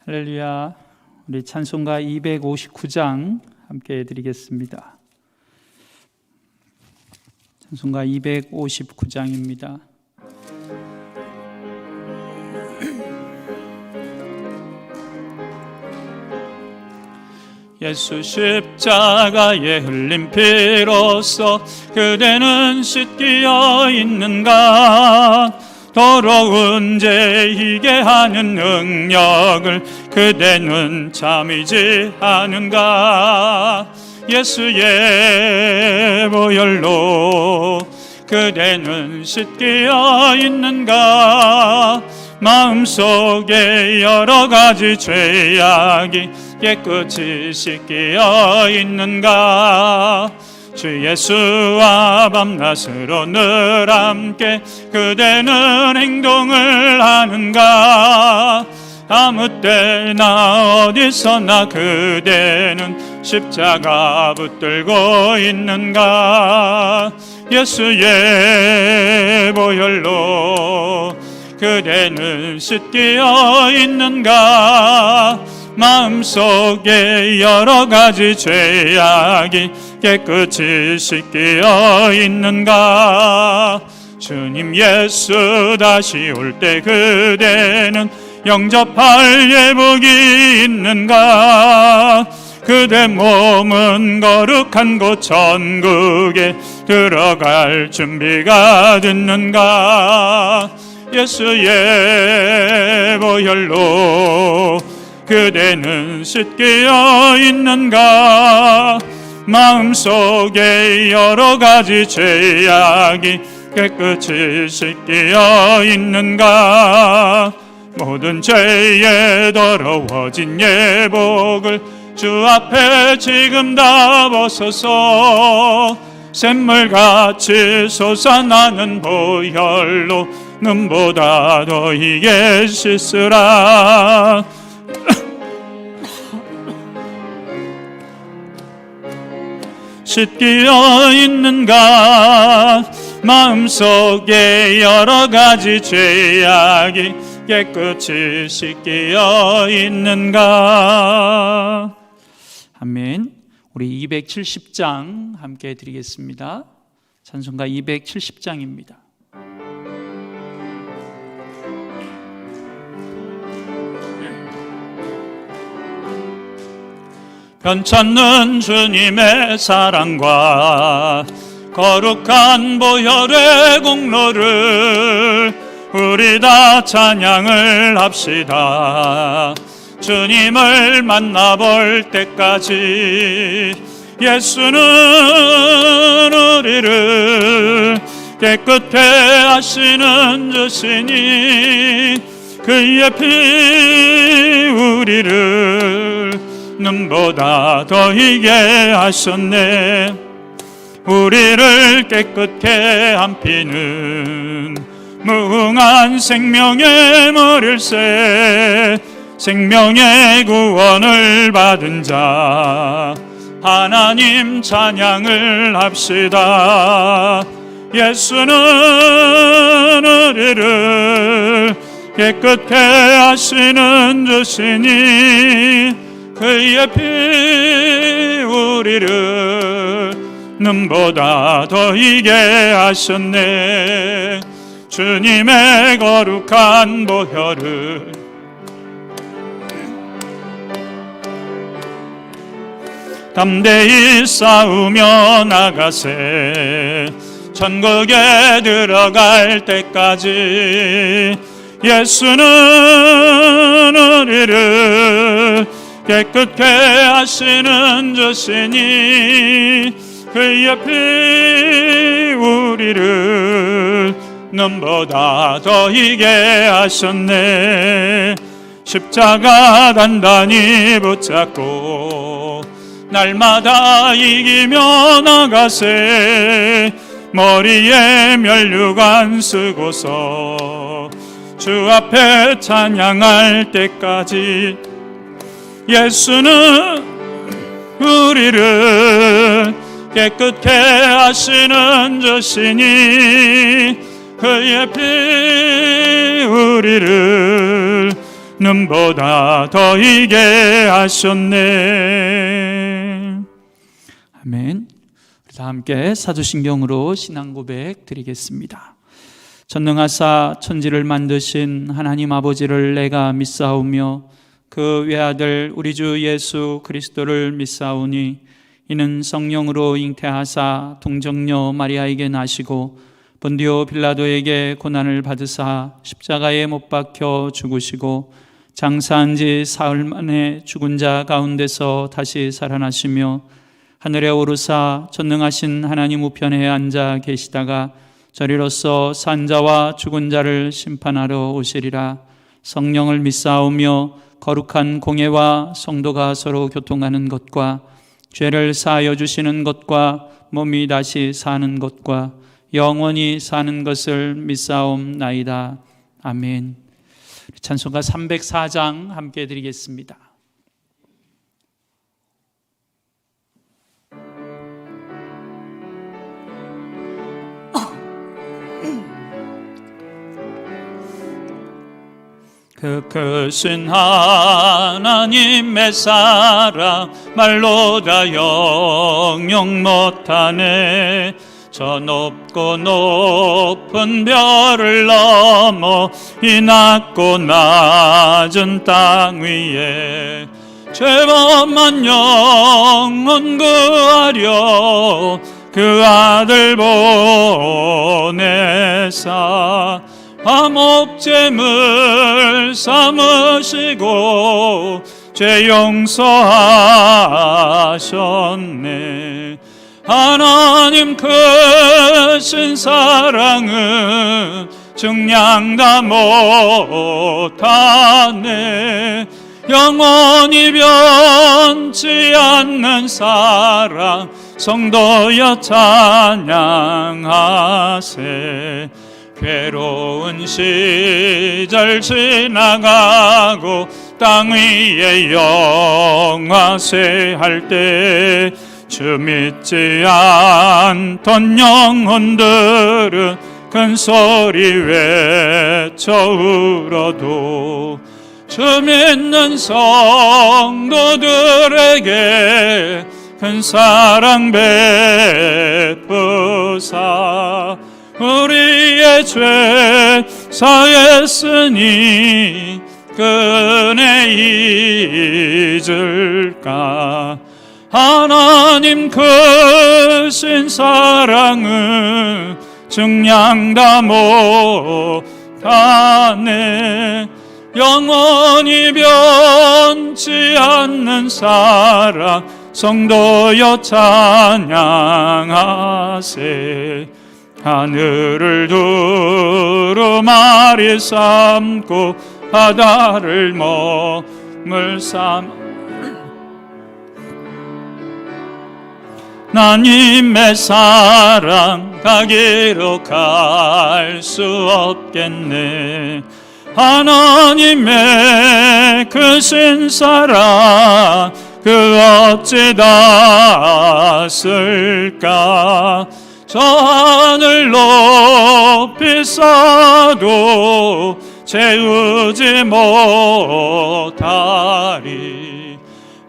할렐루야. 우리 찬송가 259장 함께 해드리겠습니다. 찬송가 259장입니다. 예수 십자가에 흘린 피로써 그대는 씻기어 있는가? 더러운 죄 희게 하는 능력을 그대는 참이지 않은가? 예수의 보혈로 그대는 씻기어 있는가? 마음속에 여러 가지 죄악이 깨끗이 씻기어 있는가? 주 예수와 밤낮으로 늘 함께 그대는 행동을 하는가? 아무 때나 어디서나 그대는 십자가 붙들고 있는가? 예수의 보혈로 그대는 씻기어 있는가? 마음속에 여러 가지 죄악이 깨끗이 씻기어 있는가? 주님 예수 다시 올 때 그대는 영접할 예복이 있는가? 그대 몸은 거룩한 곳 천국에 들어갈 준비가 됐는가? 예수의 보혈로 그대는 씻기어 있는가? 마음속에 여러 가지 죄악이 깨끗이 씻기어 있는가? 모든 죄에 더러워진 예복을 주 앞에 지금 다 벗어서 샘물같이 솟아나는 보혈로 눈보다 더 희게 씻으라. 씻기어 있는가? 마음속에 여러 가지 죄악이 깨끗이 씻기어 있는가? 아멘. 우리 270장 함께 드리겠습니다. 찬송가 270장입니다. 변찮는 주님의 사랑과 거룩한 보혈의 공로를 우리 다 찬양을 합시다. 주님을 만나볼 때까지 예수는 우리를 깨끗게 하시는 주시니 그의 피 우리를 눈보다 더 희게 하셨네. 우리를 깨끗게 한 피는 무궁한 생명의 머릴새. 생명의 구원을 받은 자 하나님 찬양을 합시다. 예수는 우리를 깨끗게 하시는 주시니 그의 피 우리를 눈보다 더 희게 하셨네. 주님의 거룩한 보혈을 담대히 싸우며 나가세. 천국에 들어갈 때까지 예수는 우리를 깨끗게 하시는 주시니 그의 피 우리를 눈보다 더 희게 하셨네. 십자가 단단히 붙잡고 날마다 이기며 나가세. 머리에 면류관 쓰고서 주 앞에 찬양할 때까지 예수는 우리를 깨끗게 하시는 주시니 그의 피 우리를 눈보다 더 이게 하셨네. 아멘. 다 함께 사도신경으로 신앙 고백 드리겠습니다. 전능하사 천지를 만드신 하나님 아버지를 내가 믿사오며 그 외아들 우리 주 예수 그리스도를 믿사오니 이는 성령으로 잉태하사 동정녀 마리아에게 나시고 본디오 빌라도에게 고난을 받으사 십자가에 못 박혀 죽으시고 장사한 지 사흘 만에 죽은 자 가운데서 다시 살아나시며 하늘에 오르사 전능하신 하나님 우편에 앉아 계시다가 저리로서 산 자와 죽은 자를 심판하러 오시리라. 성령을 믿사오며 거룩한 공예와 성도가 서로 교통하는 것과 죄를 사하여 주시는 것과 몸이 다시 사는 것과 영원히 사는 것을 믿사옵나이다. 아멘. 찬송가 304장 함께 드리겠습니다. 그 크신 하나님의 사랑 말로 다 영영 못하네. 저 높고 높은 별을 넘어 이 낮고 낮은 땅 위에 죄범한 영혼 구하려 그 아들 보내사 화목제물 삼으시고 죄 용서하셨네. 하나님 크신 사랑은 증량 다 못하네. 영원히 변치 않는 사랑 성도여 찬양하세. 괴로운 시절 지나가고 땅 위에 영화쇠할 때 주 믿지 않던 영혼들은 큰 소리 외쳐 울어도 주 믿는 성도들에게 큰 사랑 베푸사 우리의 죄 사했으니 그네 잊을까. 하나님 크신 사랑은 증량 다 못하네. 영원히 변치 않는 사랑 성도여 찬양하세. 하늘을 두루마리 삼고 바다를 머물 삼아 하나님의 사랑 가기로 갈 수 없겠네. 하나님의 크신 사랑 그 어찌 닿았을까. 저 하늘 높이 쌓아도 채우지 못하리.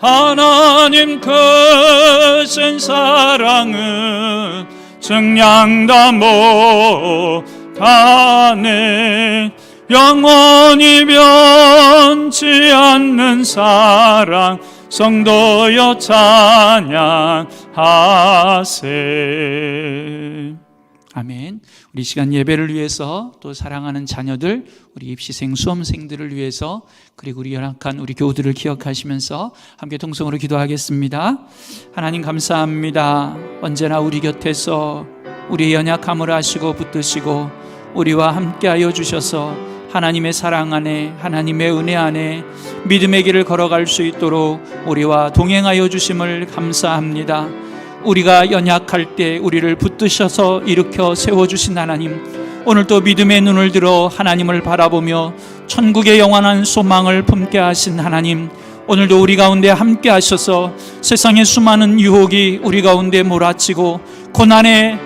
하나님 크신 사랑은 증량 다 못하네. 영원히 변치 않는 사랑 성도여 찬양하세. 아멘. 우리 시간 예배를 위해서 또 사랑하는 자녀들, 우리 입시생, 수험생들을 위해서 그리고 우리 연약한 우리 교우들을 기억하시면서 함께 통성으로 기도하겠습니다. 하나님 감사합니다. 언제나 우리 곁에서 우리의 연약함을 아시고 붙드시고 우리와 함께하여 주셔서 하나님의 사랑 안에 하나님의 은혜 안에 믿음의 길을 걸어갈 수 있도록 우리와 동행하여 주심을 감사합니다. 우리가 연약할 때 우리를 붙드셔서 일으켜 세워주신 하나님, 오늘도 믿음의 눈을 들어 하나님을 바라보며 천국의 영원한 소망을 품게 하신 하나님, 오늘도 우리 가운데 함께 하셔서 세상의 수많은 유혹이 우리 가운데 몰아치고 고난의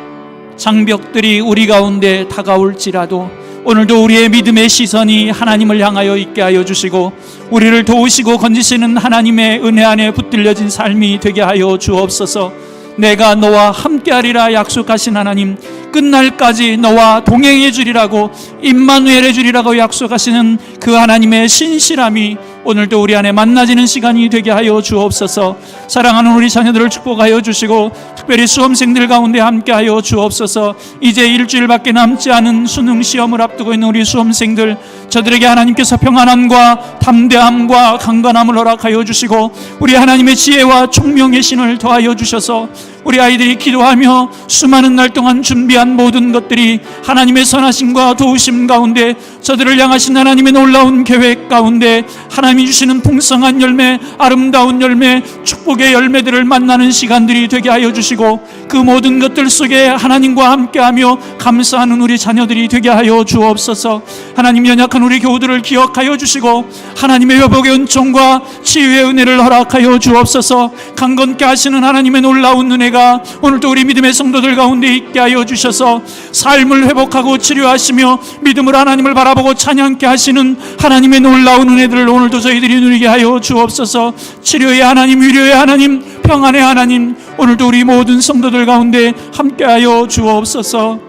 장벽들이 우리 가운데 다가올지라도 오늘도 우리의 믿음의 시선이 하나님을 향하여 있게 하여 주시고 우리를 도우시고 건지시는 하나님의 은혜 안에 붙들려진 삶이 되게 하여 주옵소서. 내가 너와 함께하리라 약속하신 하나님, 끝날까지 너와 동행해 주리라고, 임마누엘 해 주리라고 약속하시는 그 하나님의 신실함이 오늘도 우리 안에 만나지는 시간이 되게 하여 주옵소서. 사랑하는 우리 자녀들을 축복하여 주시고 특별히 수험생들 가운데 함께하여 주옵소서. 이제 일주일밖에 남지 않은 수능 시험을 앞두고 있는 우리 수험생들, 저들에게 하나님께서 평안함과 담대함과 강건함을 허락하여 주시고 우리 하나님의 지혜와 총명의 신을 더하여 주셔서 우리 아이들이 기도하며 수많은 날 동안 준비한 모든 것들이 하나님의 선하심과 도우심 가운데, 저들을 향하신 하나님의 놀라운 계획 가운데 하나님이 주시는 풍성한 열매, 아름다운 열매, 축복의 열매들을 만나는 시간들이 되게 하여 주시고 그 모든 것들 속에 하나님과 함께하며 감사하는 우리 자녀들이 되게 하여 주옵소서. 하나님, 연약한 우리 교우들을 기억하여 주시고 하나님의 회복의 은총과 치유의 은혜를 허락하여 주옵소서. 강건케 하시는 하나님의 놀라운 은혜가 오늘도 우리 믿음의 성도들 가운데 있게 하여 주셔서 삶을 회복하고 치료하시며 믿음으로 하나님을 바라보고 찬양케 하시는 하나님의 놀라운 은혜들을 오늘도 저희들이 누리게 하여 주옵소서. 치료의 하나님, 위로의 하나님, 평안의 하나님, 오늘도 우리 모든 성도들 가운데 함께하여 주옵소서.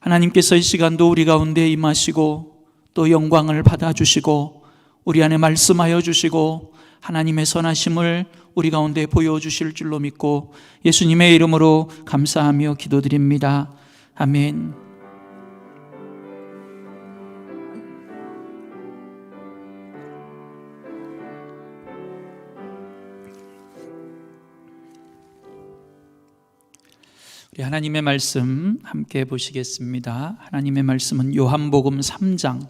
하나님께서 이 시간도 우리 가운데 임하시고 또 영광을 받아주시고 우리 안에 말씀하여 주시고 하나님의 선하심을 우리 가운데 보여주실 줄로 믿고 예수님의 이름으로 감사하며 기도드립니다. 아멘. 우리 하나님의 말씀 함께 보시겠습니다. 하나님의 말씀은 요한복음 3장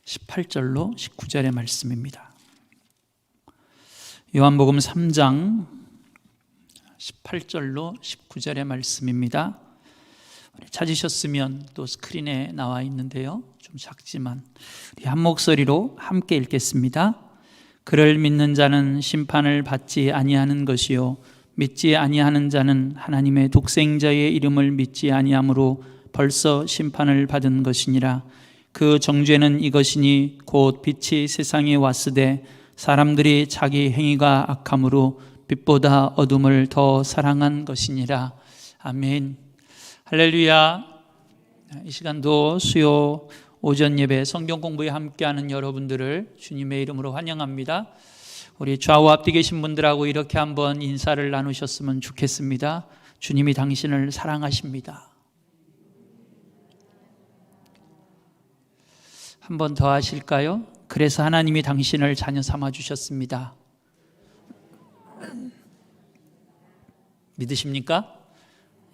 18절로 19절의 말씀입니다. 요한복음 3장 18절로 19절의 말씀입니다. 찾으셨으면 또 스크린에 나와 있는데요, 좀 작지만 우리 한 목소리로 함께 읽겠습니다. 그를 믿는 자는 심판을 받지 아니하는 것이요 믿지 아니하는 자는 하나님의 독생자의 이름을 믿지 아니함으로 벌써 심판을 받은 것이니라. 그 정죄는 이것이니 곧 빛이 세상에 왔으되 사람들이 자기 행위가 악함으로 빛보다 어둠을 더 사랑한 것이니라. 아멘. 할렐루야. 이 시간도 수요 오전 예배 성경 공부에 함께하는 여러분들을 주님의 이름으로 환영합니다. 우리 좌우 앞뒤 계신 분들하고 이렇게 한번 인사를 나누셨으면 좋겠습니다. 주님이 당신을 사랑하십니다. 한 번 더 하실까요? 그래서 하나님이 당신을 자녀 삼아 주셨습니다. 믿으십니까?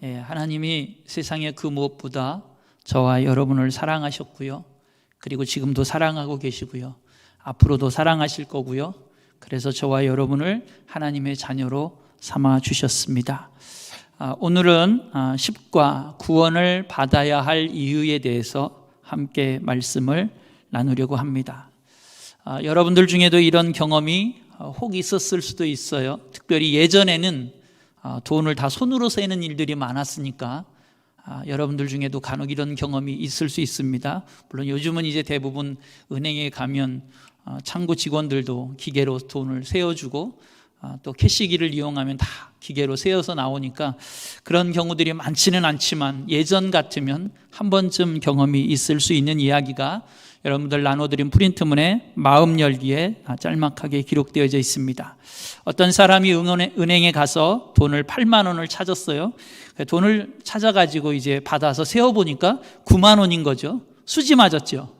예, 하나님이 세상의 그 무엇보다 저와 여러분을 사랑하셨고요. 그리고 지금도 사랑하고 계시고요. 앞으로도 사랑하실 거고요. 그래서 저와 여러분을 하나님의 자녀로 삼아 주셨습니다. 오늘은 10과 구원을 받아야 할 이유에 대해서 함께 말씀을 나누려고 합니다. 여러분들 중에도 이런 경험이 혹 있었을 수도 있어요. 특별히 예전에는 돈을 다 손으로 세는 일들이 많았으니까 여러분들 중에도 간혹 이런 경험이 있을 수 있습니다. 물론 요즘은 이제 대부분 은행에 가면 창구 직원들도 기계로 돈을 세어주고 또 캐시기를 이용하면 다 기계로 세어서 나오니까 그런 경우들이 많지는 않지만 예전 같으면 한 번쯤 경험이 있을 수 있는 이야기가 여러분들 나눠드린 프린트문에 마음 열기에 짤막하게 기록되어져 있습니다. 어떤 사람이 은행에 가서 돈을 8만 원을 찾았어요. 돈을 찾아가지고 이제 받아서 세어보니까 9만 원인 거죠. 수지 맞았죠.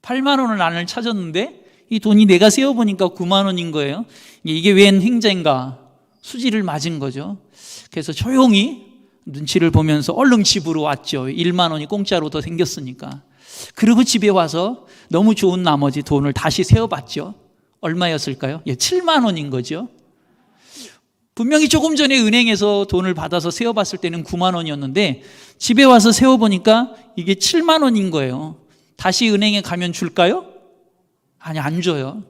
8만 원을 나를 찾았는데 이 돈이 내가 세어보니까 9만 원인 거예요. 이게 웬 횡재인가? 수지를 맞은 거죠. 그래서 조용히 눈치를 보면서 얼른 집으로 왔죠. 1만 원이 공짜로 더 생겼으니까. 그리고 집에 와서 너무 좋은 나머지 돈을 다시 세어봤죠. 얼마였을까요? 7만 원인 거죠. 분명히 조금 전에 은행에서 돈을 받아서 세어봤을 때는 9만 원이었는데 집에 와서 세어보니까 이게 7만 원인 거예요. 다시 은행에 가면 줄까요? 아니, 안 줘요.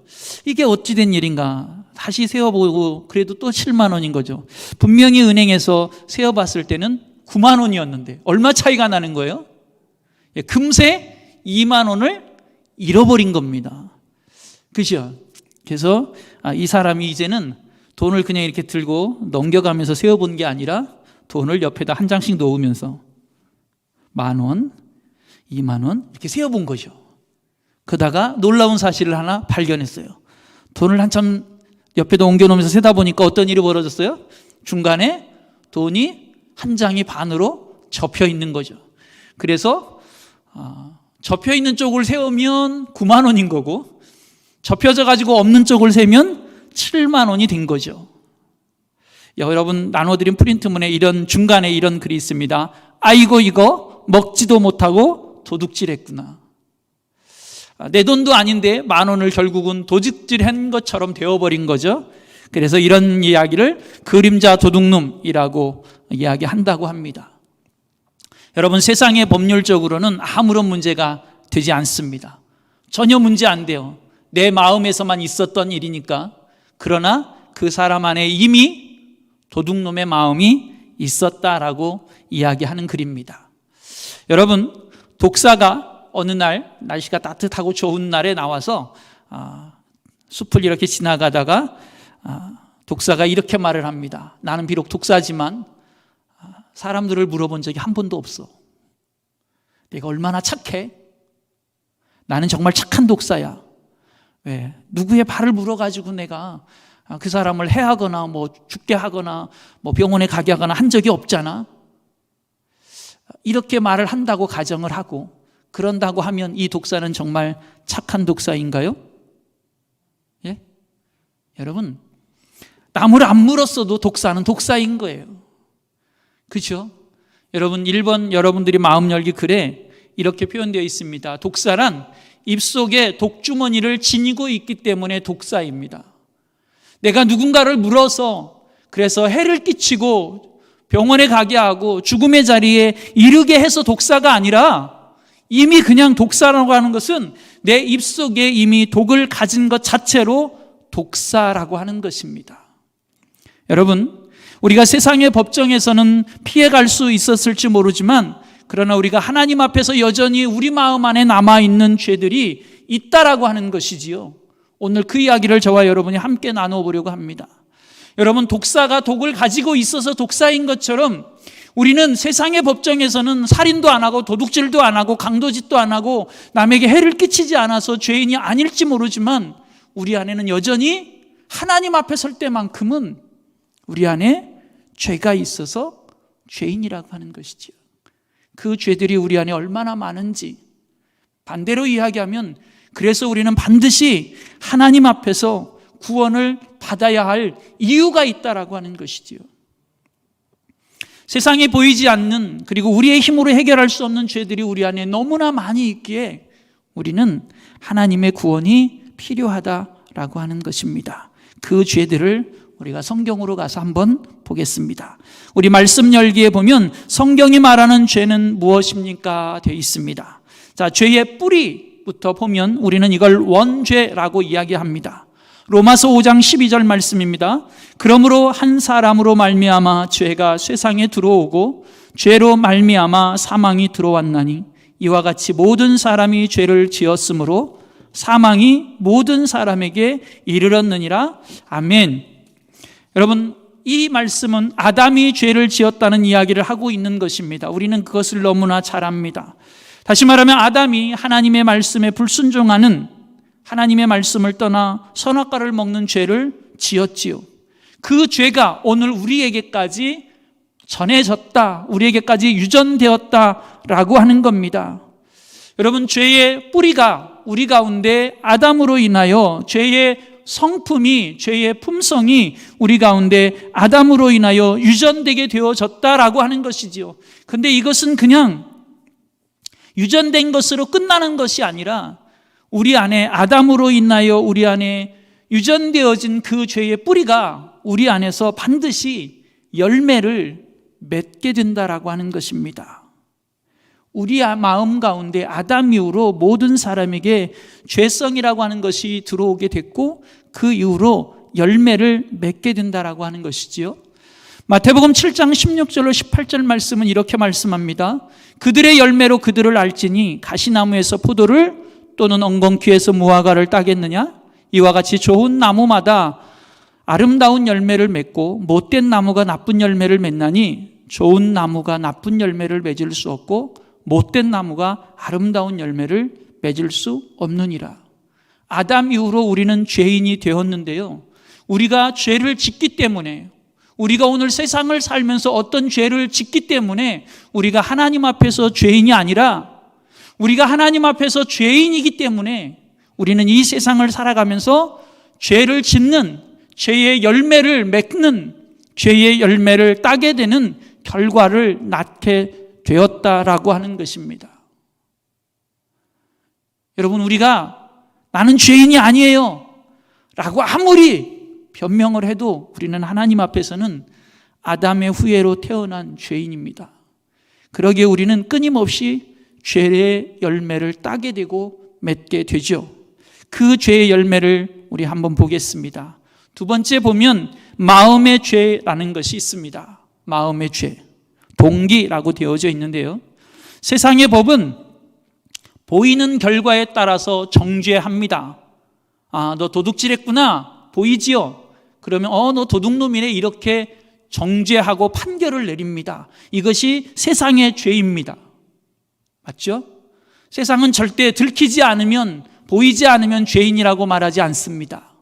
이게 어찌된 일인가? 다시 세어보고 그래도 또 7만 원인 거죠. 분명히 은행에서 세어봤을 때는 9만 원이었는데 얼마 차이가 나는 거예요? 금세 2만 원을 잃어버린 겁니다. 그죠? 그래서 이 사람이 이제는 돈을 그냥 이렇게 들고 넘겨가면서 세어본 게 아니라 돈을 옆에다 한 장씩 놓으면서 10,000원, 20,000원 이렇게 세어본 거죠. 그러다가 놀라운 사실을 하나 발견했어요. 돈을 한참 옆에다 옮겨놓으면서 세다 보니까 어떤 일이 벌어졌어요? 중간에 돈이 한 장이 반으로 접혀 있는 거죠. 그래서 접혀 있는 쪽을 세우면 9만 원인 거고 접혀져 가지고 없는 쪽을 세면 7만 원이 된 거죠. 여러분 나눠드린 프린트문에 중간에 이런 글이 있습니다. 아이고 이거 먹지도 못하고 도둑질했구나. 내 돈도 아닌데 10,000원을 결국은 도둑질한 것처럼 되어버린 거죠. 그래서 이런 이야기를 그림자 도둑놈이라고 이야기한다고 합니다. 여러분 세상의 법률적으로는 아무런 문제가 되지 않습니다. 전혀 문제 안 돼요. 내 마음에서만 있었던 일이니까. 그러나 그 사람 안에 이미 도둑놈의 마음이 있었다라고 이야기하는 글입니다. 여러분 독사가 어느 날 날씨가 따뜻하고 좋은 날에 나와서 숲을 이렇게 지나가다가 독사가 이렇게 말을 합니다. 나는 비록 독사지만 사람들을 물어본 적이 한 번도 없어. 내가 얼마나 착해? 나는 정말 착한 독사야. 왜? 누구의 발을 물어가지고 내가 그 사람을 해하거나 뭐 죽게 하거나 뭐 병원에 가게 하거나 한 적이 없잖아. 이렇게 말을 한다고 가정을 하고 그런다고 하면 이 독사는 정말 착한 독사인가요? 예? 여러분 남을 안 물었어도 독사는 독사인 거예요. 그렇죠? 여러분 1번 여러분들이 마음 열기 글에 이렇게 표현되어 있습니다. 독사란 입속에 독주머니를 지니고 있기 때문에 독사입니다. 내가 누군가를 물어서 그래서 해를 끼치고 병원에 가게 하고 죽음의 자리에 이르게 해서 독사가 아니라 이미 그냥 독사라고 하는 것은 내 입속에 이미 독을 가진 것 자체로 독사라고 하는 것입니다. 여러분 우리가 세상의 법정에서는 피해갈 수 있었을지 모르지만 그러나 우리가 하나님 앞에서 여전히 우리 마음 안에 남아있는 죄들이 있다라고 하는 것이지요. 오늘 그 이야기를 저와 여러분이 함께 나눠보려고 합니다. 여러분 독사가 독을 가지고 있어서 독사인 것처럼 우리는 세상의 법정에서는 살인도 안 하고 도둑질도 안 하고 강도짓도 안 하고 남에게 해를 끼치지 않아서 죄인이 아닐지 모르지만 우리 안에는 여전히 하나님 앞에 설 때만큼은 우리 안에 죄가 있어서 죄인이라고 하는 것이지요. 그 죄들이 우리 안에 얼마나 많은지 반대로 이야기하면 그래서 우리는 반드시 하나님 앞에서 구원을 받아야 할 이유가 있다라고 하는 것이지요. 세상에 보이지 않는 그리고 우리의 힘으로 해결할 수 없는 죄들이 우리 안에 너무나 많이 있기에 우리는 하나님의 구원이 필요하다라고 하는 것입니다. 그 죄들을 우리가 성경으로 가서 한번 보겠습니다. 우리 말씀 열기에 보면 성경이 말하는 죄는 무엇입니까? 되어 있습니다. 자, 죄의 뿌리부터 보면 우리는 이걸 원죄라고 이야기합니다. 로마서 5장 12절 말씀입니다. 그러므로 한 사람으로 말미암아 죄가 세상에 들어오고 죄로 말미암아 사망이 들어왔나니 이와 같이 모든 사람이 죄를 지었으므로 사망이 모든 사람에게 이르렀느니라. 아멘. 여러분 이 말씀은 아담이 죄를 지었다는 이야기를 하고 있는 것입니다. 우리는 그것을 너무나 잘 압니다. 다시 말하면 아담이 하나님의 말씀에 불순종하는 하나님의 말씀을 떠나 선악과를 먹는 죄를 지었지요. 그 죄가 오늘 우리에게까지 전해졌다, 우리에게까지 유전되었다라고 하는 겁니다. 여러분 죄의 뿌리가 우리 가운데 아담으로 인하여 죄의 성품이 죄의 품성이 우리 가운데 아담으로 인하여 유전되게 되어졌다라고 하는 것이지요. 그런데 이것은 그냥 유전된 것으로 끝나는 것이 아니라 우리 안에 아담으로 인하여 우리 안에 유전되어진 그 죄의 뿌리가 우리 안에서 반드시 열매를 맺게 된다라고 하는 것입니다. 우리 마음 가운데 아담 이후로 모든 사람에게 죄성이라고 하는 것이 들어오게 됐고 그 이후로 열매를 맺게 된다라고 하는 것이지요. 마태복음 7장 16절로 18절 말씀은 이렇게 말씀합니다. 그들의 열매로 그들을 알지니 가시나무에서 포도를 또는 엉겅퀴에서 무화과를 따겠느냐? 이와 같이 좋은 나무마다 아름다운 열매를 맺고 못된 나무가 나쁜 열매를 맺나니 좋은 나무가 나쁜 열매를 맺을 수 없고 못된 나무가 아름다운 열매를 맺을 수 없느니라. 아담 이후로 우리는 죄인이 되었는데요, 우리가 죄를 짓기 때문에, 우리가 오늘 세상을 살면서 어떤 죄를 짓기 때문에 우리가 하나님 앞에서 죄인이 아니라, 우리가 하나님 앞에서 죄인이기 때문에 우리는 이 세상을 살아가면서 죄를 짓는, 죄의 열매를 맺는, 죄의 열매를 따게 되는 결과를 낳게 되었다라고 하는 것입니다. 여러분, 우리가 나는 죄인이 아니에요 라고 아무리 변명을 해도 우리는 하나님 앞에서는 아담의 후예로 태어난 죄인입니다. 그러기에 우리는 끊임없이 죄의 열매를 따게 되고 맺게 되죠. 그 죄의 열매를 우리 한번 보겠습니다. 두 번째 보면 마음의 죄라는 것이 있습니다. 마음의 죄, 동기라고 되어져 있는데요, 세상의 법은 보이는 결과에 따라서 정죄합니다. 아, 너 도둑질했구나, 보이지요? 그러면 너 도둑놈이네, 이렇게 정죄하고 판결을 내립니다. 이것이 세상의 죄입니다. 맞죠? 세상은 절대 들키지 않으면, 보이지 않으면 죄인이라고 말하지 않습니다.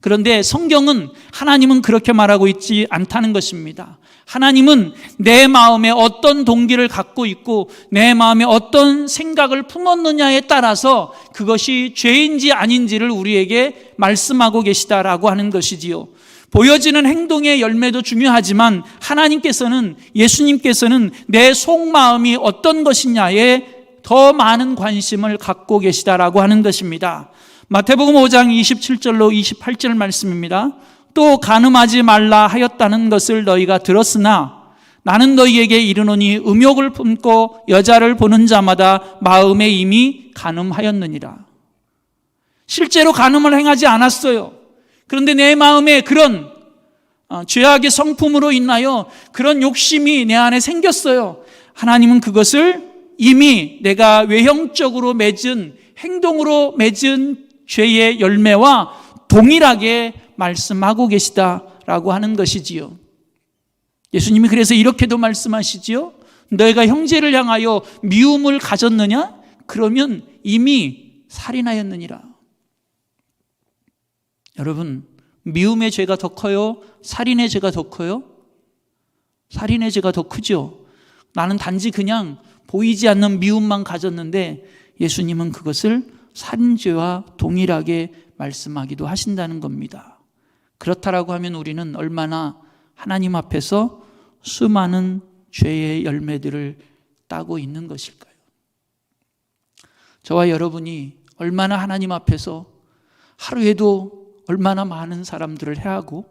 그런데 성경은, 하나님은 그렇게 말하고 있지 않다는 것입니다. 하나님은 내 마음에 어떤 동기를 갖고 있고 내 마음에 어떤 생각을 품었느냐에 따라서 그것이 죄인지 아닌지를 우리에게 말씀하고 계시다라고 하는 것이지요. 보여지는 행동의 열매도 중요하지만 하나님께서는, 예수님께서는 내 속마음이 어떤 것이냐에 더 많은 관심을 갖고 계시다라고 하는 것입니다. 마태복음 5장 27절로 28절 말씀입니다. 또 간음하지 말라 하였다는 것을 너희가 들었으나 나는 너희에게 이르노니 음욕을 품고 여자를 보는 자마다 마음에 이미 간음하였느니라. 실제로 간음을 행하지 않았어요. 그런데 내 마음에 그런 죄악의 성품으로 인하여 그런 욕심이 내 안에 생겼어요. 하나님은 그것을 이미 내가 외형적으로 맺은, 행동으로 맺은 죄의 열매와 동일하게 말씀하고 계시다라고 하는 것이지요. 예수님이 그래서 이렇게도 말씀하시지요. 너희가 형제를 향하여 미움을 가졌느냐? 그러면 이미 살인하였느니라. 여러분, 미움의 죄가 더 커요? 살인의 죄가 더 커요? 살인의 죄가 더 크죠. 나는 단지 그냥 보이지 않는 미움만 가졌는데 예수님은 그것을 살인죄와 동일하게 말씀하기도 하신다는 겁니다. 그렇다라고 하면 우리는 얼마나 하나님 앞에서 수많은 죄의 열매들을 따고 있는 것일까요? 저와 여러분이 얼마나 하나님 앞에서 하루에도 얼마나 많은 사람들을 해하고,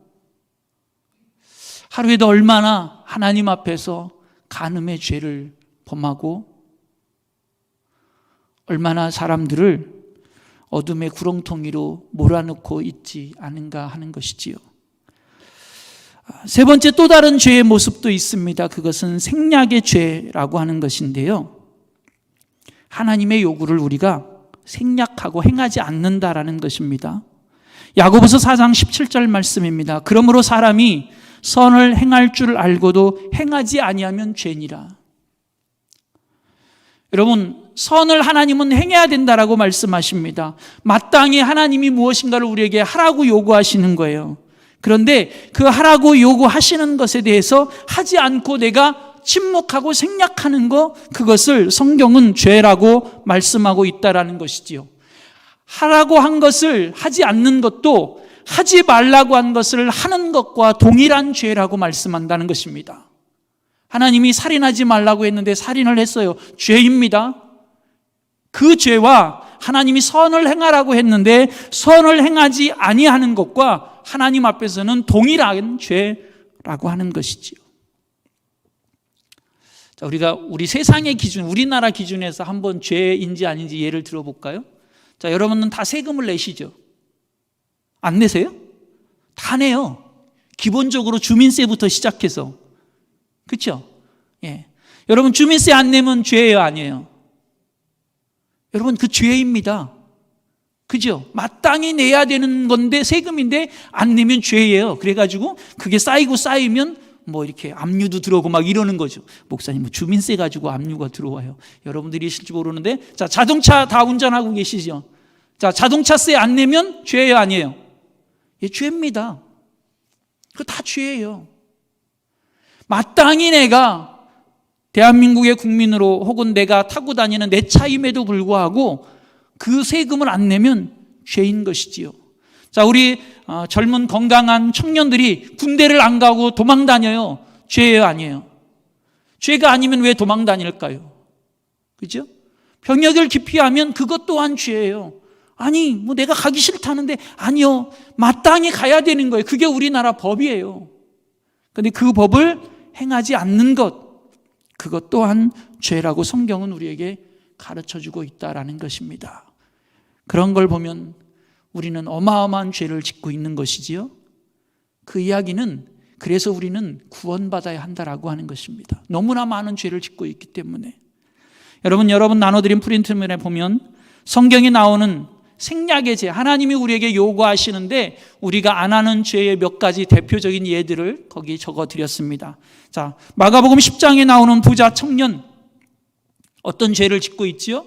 하루에도 얼마나 하나님 앞에서 간음의 죄를 범하고, 얼마나 사람들을 어둠의 구렁텅이로 몰아넣고 있지 않은가 하는 것이지요. 세 번째, 또 다른 죄의 모습도 있습니다. 그것은 생략의 죄라고 하는 것인데요, 하나님의 요구를 우리가 생략하고 행하지 않는다라는 것입니다. 야고보서 4장 17절 말씀입니다. 그러므로 사람이 선을 행할 줄 알고도 행하지 아니하면 죄니라. 여러분, 선을 하나님은 행해야 된다라고 말씀하십니다. 마땅히 하나님이 무엇인가를 우리에게 하라고 요구하시는 거예요. 그런데 그 하라고 요구하시는 것에 대해서 하지 않고 내가 침묵하고 생략하는 것, 그것을 성경은 죄라고 말씀하고 있다라는 것이지요. 하라고 한 것을 하지 않는 것도 하지 말라고 한 것을 하는 것과 동일한 죄라고 말씀한다는 것입니다. 하나님이 살인하지 말라고 했는데 살인을 했어요. 죄입니다. 그 죄와 하나님이 선을 행하라고 했는데 선을 행하지 아니하는 것과 하나님 앞에서는 동일한 죄라고 하는 것이지요. 자, 우리가 우리 세상의 기준, 우리나라 기준에서 한번 죄인지 아닌지 예를 들어볼까요? 자, 여러분은 다 세금을 내시죠? 안 내세요? 다 내요. 기본적으로 주민세부터 시작해서. 그렇죠? 예. 여러분, 주민세 안 내면 죄예요, 아니에요? 여러분, 그 죄입니다. 그죠? 마땅히 내야 되는 건데, 세금인데 안 내면 죄예요. 그래가지고 그게 쌓이면 뭐 이렇게 압류도 들어오고 막 이러는 거죠. 목사님, 뭐 주민세 가지고 압류가 들어와요. 여러분들이 있을지 모르는데, 자, 자동차 다 운전하고 계시죠? 자, 자동차세 안 내면 죄예요, 아니에요? 예, 죄입니다. 그거 다 죄예요. 마땅히 내가 대한민국의 국민으로 혹은 내가 타고 다니는 내 차임에도 불구하고 그 세금을 안 내면 죄인 것이지요. 자, 우리 젊은 건강한 청년들이 군대를 안 가고 도망 다녀요. 죄예요, 아니에요? 죄가 아니면 왜 도망 다닐까요? 그죠? 병역을 기피하면 그것 또한 죄예요. 아니, 뭐 내가 가기 싫다는데, 아니요, 마땅히 가야 되는 거예요. 그게 우리나라 법이에요. 그런데 그 법을 행하지 않는 것, 그것 또한 죄라고 성경은 우리에게 가르쳐주고 있다라는 것입니다. 그런 걸 보면 우리는 어마어마한 죄를 짓고 있는 것이지요. 그 이야기는 그래서 우리는 구원받아야 한다라고 하는 것입니다. 너무나 많은 죄를 짓고 있기 때문에. 여러분 나눠드린 프린트면에 보면 성경에 나오는 생략의 죄, 하나님이 우리에게 요구하시는데 우리가 안 하는 죄의 몇 가지 대표적인 예들을 거기 적어드렸습니다. 자, 마가복음 10장에 나오는 부자 청년, 어떤 죄를 짓고 있지요?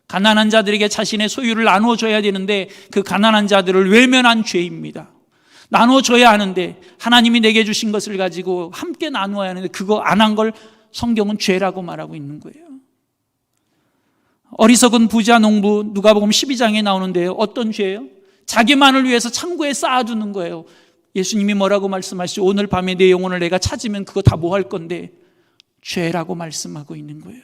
가난한 자들에게 자신의 소유를 나눠줘야 되는데 그 가난한 자들을 외면한 죄입니다. 나눠줘야 하는데 하나님이 내게 주신 것을 가지고 함께 나누어야 하는데 그거 안 한 걸 성경은 죄라고 말하고 있는 거예요. 어리석은 부자 농부, 누가복음 12장에 나오는데요. 어떤 죄예요? 자기만을 위해서 창고에 쌓아두는 거예요. 예수님이 뭐라고 말씀하시죠? 오늘 밤에 내 영혼을 내가 찾으면 그거 다 뭐 할 건데? 죄라고 말씀하고 있는 거예요.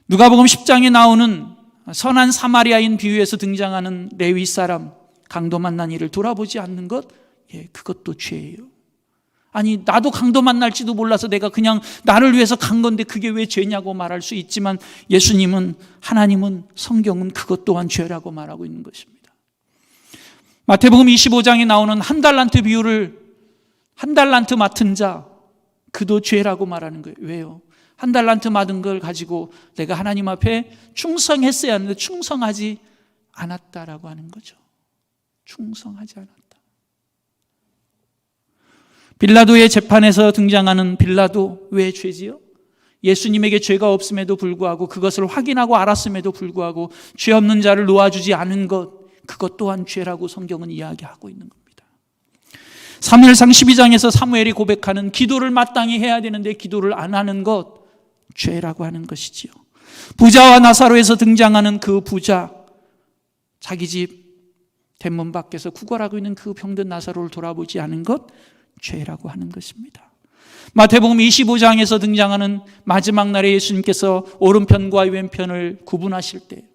누가복음 10장에 나오는 선한 사마리아인 비유에서 등장하는 레위 사람, 강도 만난 이를 돌아보지 않는 것, 예, 그것도 죄예요. 아니, 나도 강도 만날지도 몰라서 내가 그냥 나를 위해서 간 건데 그게 왜 죄냐고 말할 수 있지만 예수님은, 하나님은, 성경은 그것 또한 죄라고 말하고 있는 것입니다. 마태복음 25장에 나오는 한 달란트 비유를, 한 달란트 맡은 자, 그도 죄라고 말하는 거예요. 왜요? 한 달란트 맡은 걸 가지고 내가 하나님 앞에 충성했어야 하는데 충성하지 않았다라고 하는 거죠. 충성하지 않았다. 빌라도의 재판에서 등장하는 빌라도, 왜 죄지요? 예수님에게 죄가 없음에도 불구하고 그것을 확인하고 알았음에도 불구하고 죄 없는 자를 놓아주지 않은 것, 그것 또한 죄라고 성경은 이야기하고 있는 겁니다. 사무엘상 12장에서 사무엘이 고백하는 기도를 마땅히 해야 되는데 기도를 안 하는 것, 죄라고 하는 것이지요. 부자와 나사로에서 등장하는 그 부자, 자기 집 대문 밖에서 구걸하고 있는 그 병든 나사로를 돌아보지 않은 것, 죄라고 하는 것입니다. 마태복음 25장에서 등장하는 마지막 날에 예수님께서 오른편과 왼편을 구분하실 때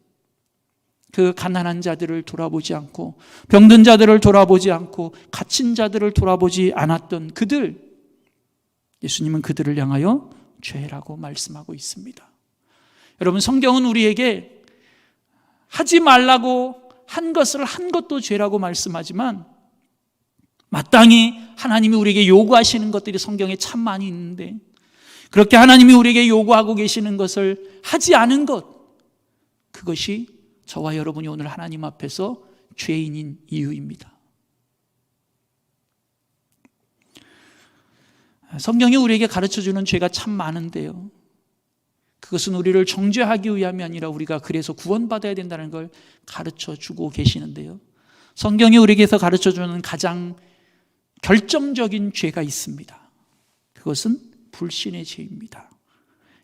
그 가난한 자들을 돌아보지 않고 병든 자들을 돌아보지 않고 갇힌 자들을 돌아보지 않았던 그들, 예수님은 그들을 향하여 죄라고 말씀하고 있습니다. 여러분, 성경은 우리에게 하지 말라고 한 것을 한 것도 죄라고 말씀하지만 마땅히 하나님이 우리에게 요구하시는 것들이 성경에 참 많이 있는데 그렇게 하나님이 우리에게 요구하고 계시는 것을 하지 않은 것, 그것이 저와 여러분이 오늘 하나님 앞에서 죄인인 이유입니다. 성경이 우리에게 가르쳐주는 죄가 참 많은데요, 그것은 우리를 정죄하기 위함이 아니라 우리가 그래서 구원받아야 된다는 걸 가르쳐주고 계시는데요, 성경이 우리에게서 가르쳐주는 가장 결정적인 죄가 있습니다. 그것은 불신의 죄입니다.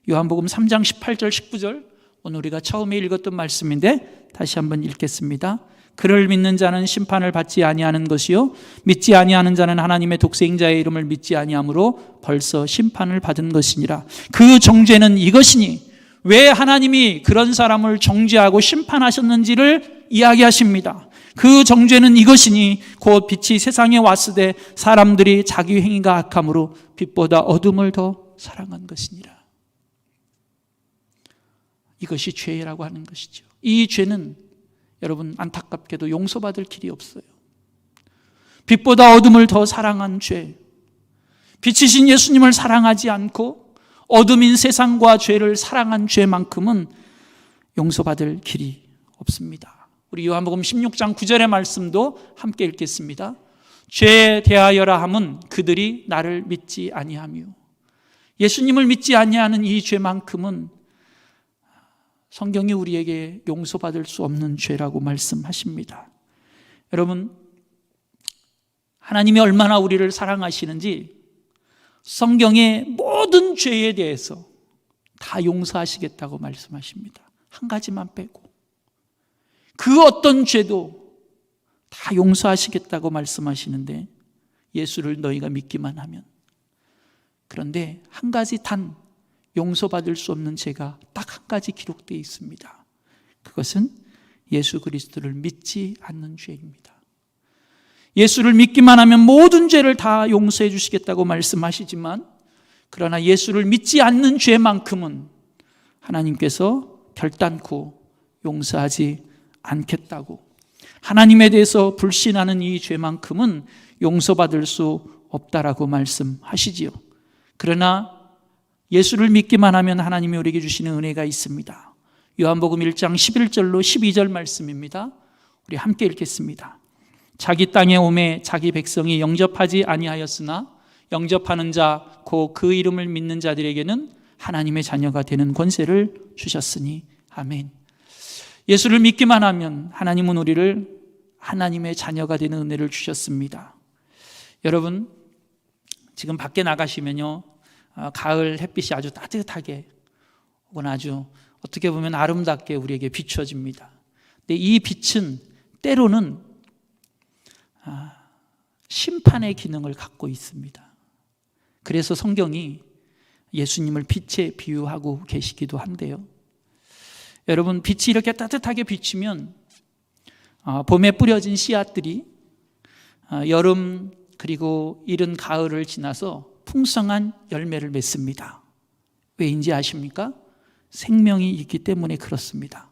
요한복음 3장 18절 19절, 오늘 우리가 처음에 읽었던 말씀인데 다시 한번 읽겠습니다. 그를 믿는 자는 심판을 받지 아니하는 것이요 믿지 아니하는 자는 하나님의 독생자의 이름을 믿지 아니함으로 벌써 심판을 받은 것이니라. 그 정죄는 이것이니, 왜 하나님이 그런 사람을 정죄하고 심판하셨는지를 이야기하십니다. 그 정죄는 이것이니 곧 빛이 세상에 왔으되 사람들이 자기 행위가 악함으로 빛보다 어둠을 더 사랑한 것이니라. 이것이 죄라고 하는 것이죠. 이 죄는 여러분 안타깝게도 용서받을 길이 없어요. 빛보다 어둠을 더 사랑한 죄, 빛이신 예수님을 사랑하지 않고 어둠인 세상과 죄를 사랑한 죄만큼은 용서받을 길이 없습니다. 우리 요한복음 16장 9절의 말씀도 함께 읽겠습니다. 죄에 대하여라 함은 그들이 나를 믿지 아니하며, 예수님을 믿지 아니하는 이 죄만큼은 성경이 우리에게 용서받을 수 없는 죄라고 말씀하십니다. 여러분, 하나님이 얼마나 우리를 사랑하시는지 성경의 모든 죄에 대해서 다 용서하시겠다고 말씀하십니다. 한 가지만 빼고 그 어떤 죄도 다 용서하시겠다고 말씀하시는데, 예수를 너희가 믿기만 하면. 그런데 한 가지 단 용서받을 수 없는 죄가 딱 한 가지 기록되어 있습니다. 그것은 예수 그리스도를 믿지 않는 죄입니다. 예수를 믿기만 하면 모든 죄를 다 용서해 주시겠다고 말씀하시지만, 그러나 예수를 믿지 않는 죄만큼은 하나님께서 결단코 용서하지 않겠다고, 하나님에 대해서 불신하는 이 죄만큼은 용서받을 수 없다라고 말씀하시지요. 그러나 예수를 믿기만 하면 하나님이 우리에게 주시는 은혜가 있습니다. 요한복음 1장 11절로 12절 말씀입니다. 우리 함께 읽겠습니다. 자기 땅에 오매 자기 백성이 영접하지 아니하였으나 영접하는 자 곧 그 이름을 믿는 자들에게는 하나님의 자녀가 되는 권세를 주셨으니 아멘. 예수를 믿기만 하면 하나님은 우리를 하나님의 자녀가 되는 은혜를 주셨습니다. 여러분, 지금 밖에 나가시면요, 가을 햇빛이 아주 따뜻하게 혹은 아주 어떻게 보면 아름답게 우리에게 비춰집니다. 근데 이 빛은 때로는 심판의 기능을 갖고 있습니다. 그래서 성경이 예수님을 빛에 비유하고 계시기도 한데요. 여러분, 빛이 이렇게 따뜻하게 비치면 봄에 뿌려진 씨앗들이 여름 그리고 이른 가을을 지나서 풍성한 열매를 맺습니다. 왜인지 아십니까? 생명이 있기 때문에 그렇습니다.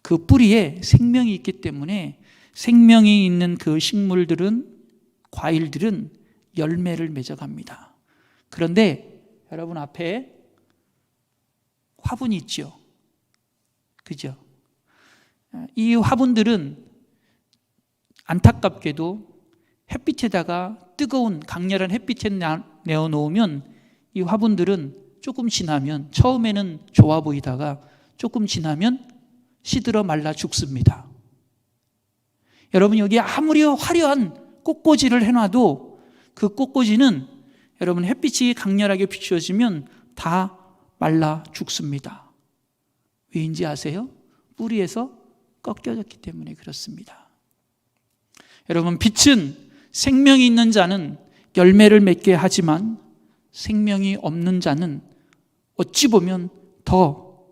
그 뿌리에 생명이 있기 때문에 생명이 있는 그 식물들은, 과일들은 열매를 맺어갑니다. 그런데 여러분 앞에 화분이 있죠. 그죠? 이 화분들은 안타깝게도 햇빛에다가 뜨거운 강렬한 햇빛에 내어놓으면 이 화분들은 조금 지나면, 처음에는 좋아 보이다가 조금 지나면 시들어 말라 죽습니다. 여러분, 여기 아무리 화려한 꽃꽂이를 해놔도 그 꽃꽂이는 여러분 햇빛이 강렬하게 비추어지면 다 말라 죽습니다. 왜인지 아세요? 뿌리에서 꺾여졌기 때문에 그렇습니다. 여러분, 빛은 생명이 있는 자는 열매를 맺게 하지만 생명이 없는 자는 어찌 보면 더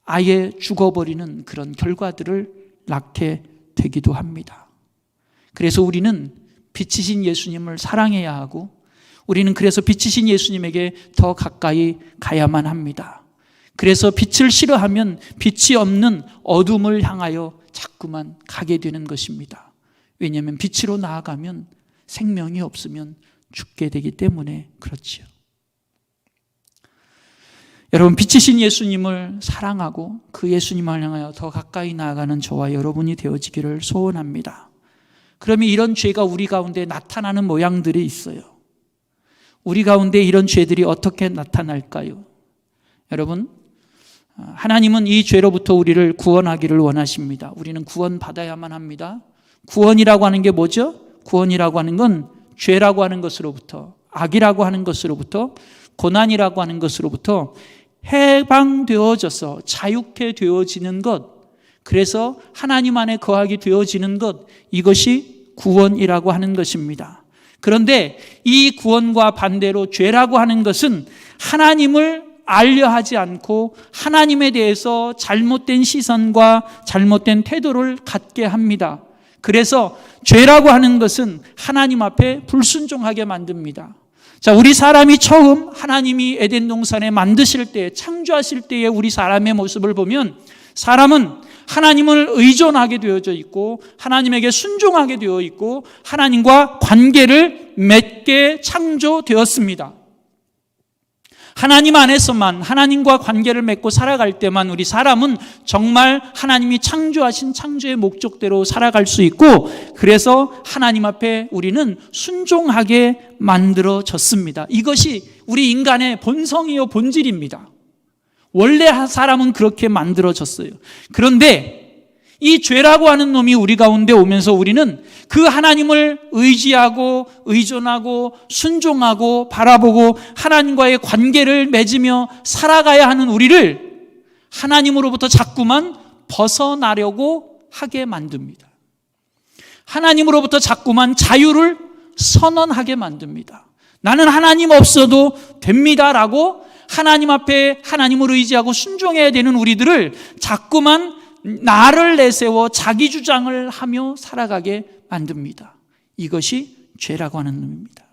아예 죽어버리는 그런 결과들을 낳게 되기도 합니다. 그래서 우리는 빛이신 예수님을 사랑해야 하고, 우리는 그래서 빛이신 예수님에게 더 가까이 가야만 합니다. 그래서 빛을 싫어하면 빛이 없는 어둠을 향하여 자꾸만 가게 되는 것입니다. 왜냐하면 빛으로 나아가면 생명이 없으면 죽게 되기 때문에 그렇지요. 여러분, 빛이신 예수님을 사랑하고 그 예수님을 향하여 더 가까이 나아가는 저와 여러분이 되어지기를 소원합니다. 그러면 이런 죄가 우리 가운데 나타나는 모양들이 있어요. 우리 가운데 이런 죄들이 어떻게 나타날까요? 여러분, 하나님은 이 죄로부터 우리를 구원하기를 원하십니다. 우리는 구원받아야만 합니다. 구원이라고 하는 게 뭐죠? 구원이라고 하는 건 죄라고 하는 것으로부터, 악이라고 하는 것으로부터, 고난이라고 하는 것으로부터 해방되어져서 자유케 되어지는 것, 그래서 하나님 안에 거하게 되어지는 것, 이것이 구원이라고 하는 것입니다. 그런데 이 구원과 반대로 죄라고 하는 것은 하나님을 알려 하지 않고 하나님에 대해서 잘못된 시선과 잘못된 태도를 갖게 합니다. 그래서 죄라고 하는 것은 하나님 앞에 불순종하게 만듭니다. 자, 우리 사람이 처음 하나님이 에덴 동산에 만드실 때, 창조하실 때의 우리 사람의 모습을 보면 사람은 하나님을 의존하게 되어져 있고 하나님에게 순종하게 되어 있고 하나님과 관계를 맺게 창조되었습니다. 하나님 안에서만 하나님과 관계를 맺고 살아갈 때만 우리 사람은 정말 하나님이 창조하신 창조의 목적대로 살아갈 수 있고, 그래서 하나님 앞에 우리는 순종하게 만들어졌습니다. 이것이 우리 인간의 본성이요 본질입니다. 원래 사람은 그렇게 만들어졌어요. 그런데 이 죄라고 하는 놈이 우리 가운데 오면서 우리는 그 하나님을 의지하고 의존하고 순종하고 바라보고 하나님과의 관계를 맺으며 살아가야 하는 우리를 하나님으로부터 자꾸만 벗어나려고 하게 만듭니다. 하나님으로부터 자꾸만 자유를 선언하게 만듭니다. 나는 하나님 없어도 됩니다라고 하나님 앞에 하나님을 의지하고 순종해야 되는 우리들을 자꾸만 나를 내세워 자기 주장을 하며 살아가게 만듭니다. 이것이 죄라고 하는 놈입니다.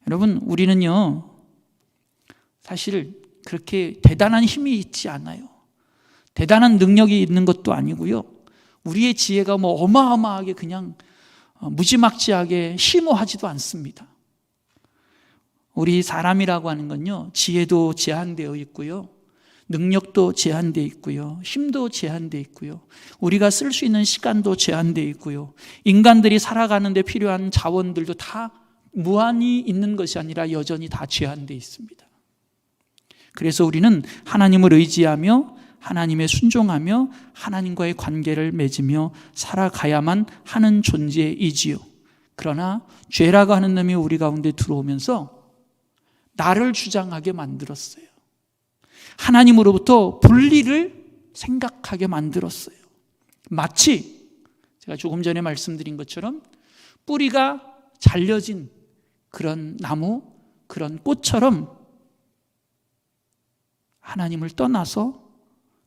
여러분, 우리는요 사실 그렇게 대단한 힘이 있지 않아요. 대단한 능력이 있는 것도 아니고요, 우리의 지혜가 뭐 어마어마하게 그냥 무지막지하게 심오하지도 않습니다. 우리 사람이라고 하는 건요, 지혜도 제한되어 있고요, 능력도 제한되어 있고요, 힘도 제한되어 있고요, 우리가 쓸 수 있는 시간도 제한되어 있고요, 인간들이 살아가는 데 필요한 자원들도 다 무한히 있는 것이 아니라 여전히 다 제한되어 있습니다. 그래서 우리는 하나님을 의지하며 하나님에 순종하며 하나님과의 관계를 맺으며 살아가야만 하는 존재이지요. 그러나 죄라고 하는 놈이 우리 가운데 들어오면서 나를 주장하게 만들었어요. 하나님으로부터 분리를 생각하게 만들었어요. 마치 제가 조금 전에 말씀드린 것처럼 뿌리가 잘려진 그런 나무, 그런 꽃처럼 하나님을 떠나서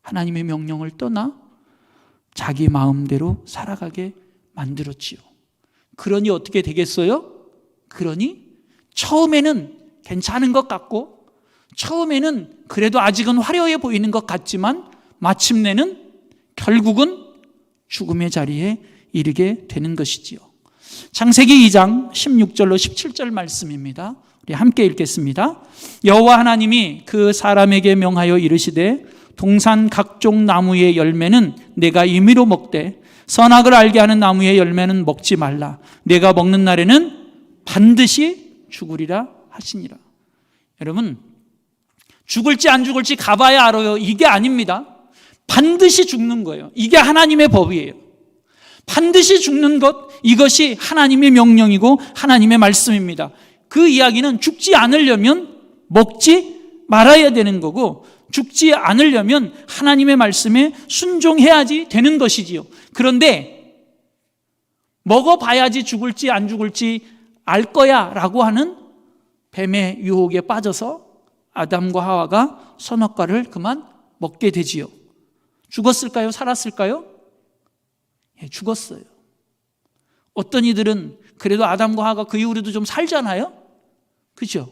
하나님의 명령을 떠나 자기 마음대로 살아가게 만들었지요. 그러니 어떻게 되겠어요? 그러니 처음에는 괜찮은 것 같고 처음에는 그래도 아직은 화려해 보이는 것 같지만 마침내는 결국은 죽음의 자리에 이르게 되는 것이지요. 창세기 2장 16절로 17절 말씀입니다. 우리 함께 읽겠습니다. 여호와 하나님이 그 사람에게 명하여 이르시되 동산 각종 나무의 열매는 내가 임의로 먹되 선악을 알게 하는 나무의 열매는 먹지 말라. 내가 먹는 날에는 반드시 죽으리라 하시니라. 여러분, 죽을지 안 죽을지 가봐야 알아요, 이게 아닙니다. 반드시 죽는 거예요. 이게 하나님의 법이에요. 반드시 죽는 것, 이것이 하나님의 명령이고 하나님의 말씀입니다. 그 이야기는 죽지 않으려면 먹지 말아야 되는 거고, 죽지 않으려면 하나님의 말씀에 순종해야지 되는 것이지요. 그런데 먹어봐야지 죽을지 안 죽을지 알 거야 라고 하는 뱀의 유혹에 빠져서 아담과 하와가 선악과를 그만 먹게 되지요. 죽었을까요? 살았을까요? 예, 죽었어요. 어떤 이들은 그래도 아담과 하와가 그 이후로도 좀 살잖아요. 그죠?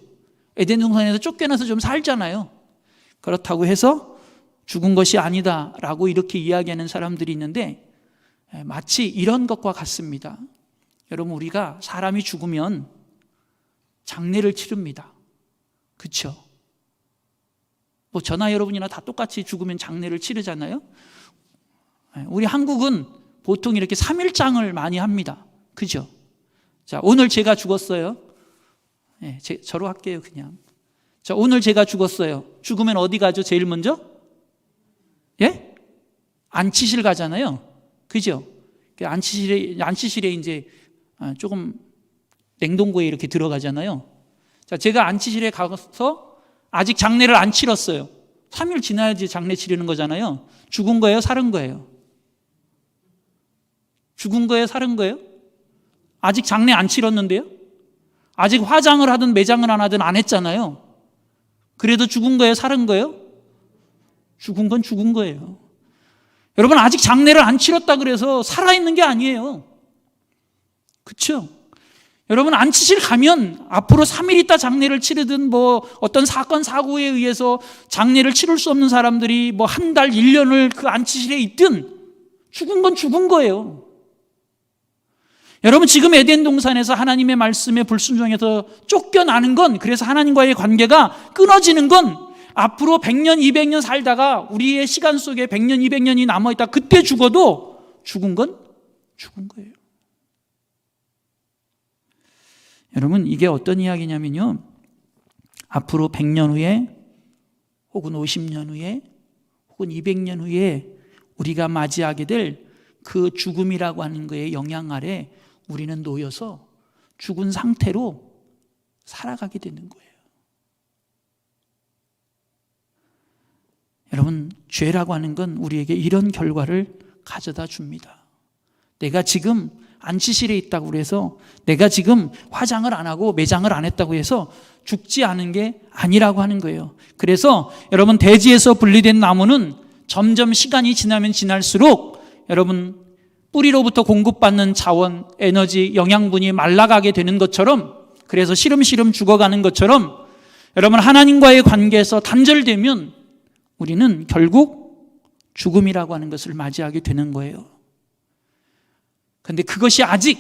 에덴 동산에서 쫓겨나서 좀 살잖아요. 그렇다고 해서 죽은 것이 아니다라고 이렇게 이야기하는 사람들이 있는데, 마치 이런 것과 같습니다. 여러분, 우리가 사람이 죽으면 장례를 치릅니다. 그렇죠? 뭐 저나 여러분이나 다 똑같이 죽으면 장례를 치르잖아요. 우리 한국은 보통 이렇게 3일장을 많이 합니다. 그죠? 자, 오늘 제가 죽었어요. 네, 저로 할게요, 그냥. 자, 오늘 제가 죽었어요. 죽으면 어디 가죠, 제일 먼저? 예? 안치실 가잖아요. 그죠? 안치실에 이제 조금 냉동고에 이렇게 들어가잖아요. 자, 제가 안치실에 가서 아직 장례를 안 치렀어요. 3일 지나야지 장례 치르는 거잖아요. 죽은 거예요, 살은 거예요? 죽은 거예요, 살은 거예요? 아직 장례 안 치렀는데요? 아직 화장을 하든 매장을 안 하든 안 했잖아요. 그래도 죽은 거예요, 살은 거예요? 죽은 건 죽은 거예요. 여러분, 아직 장례를 안 치렀다 그래서 살아있는 게 아니에요. 그렇죠? 여러분, 안치실 가면 앞으로 3일 있다 장례를 치르든 어떤 사건 사고에 의해서 장례를 치를 수 없는 사람들이 한 달, 1년을 그 안치실에 있든 죽은 건 죽은 거예요. 여러분, 지금 에덴 동산에서 하나님의 말씀에 불순종해서 쫓겨나는 건, 그래서 하나님과의 관계가 끊어지는 건 앞으로 100년, 200년 살다가 우리의 시간 속에 100년, 200년이 남아있다 그때 죽어도 죽은 건 죽은 거예요. 여러분, 이게 어떤 이야기냐면요, 앞으로 100년 후에 혹은 50년 후에 혹은 200년 후에 우리가 맞이하게 될 그 죽음이라고 하는 거에 영향 아래 우리는 놓여서 죽은 상태로 살아가게 되는 거예요. 여러분, 죄라고 하는 건 우리에게 이런 결과를 가져다 줍니다. 내가 지금 안치실에 있다고 해서, 내가 지금 화장을 안 하고 매장을 안 했다고 해서 죽지 않은 게 아니라고 하는 거예요. 그래서 여러분, 대지에서 분리된 나무는 점점 시간이 지나면 지날수록 여러분, 뿌리로부터 공급받는 자원, 에너지, 영양분이 말라가게 되는 것처럼, 그래서 시름시름 죽어가는 것처럼 여러분, 하나님과의 관계에서 단절되면 우리는 결국 죽음이라고 하는 것을 맞이하게 되는 거예요. 그런데 그것이 아직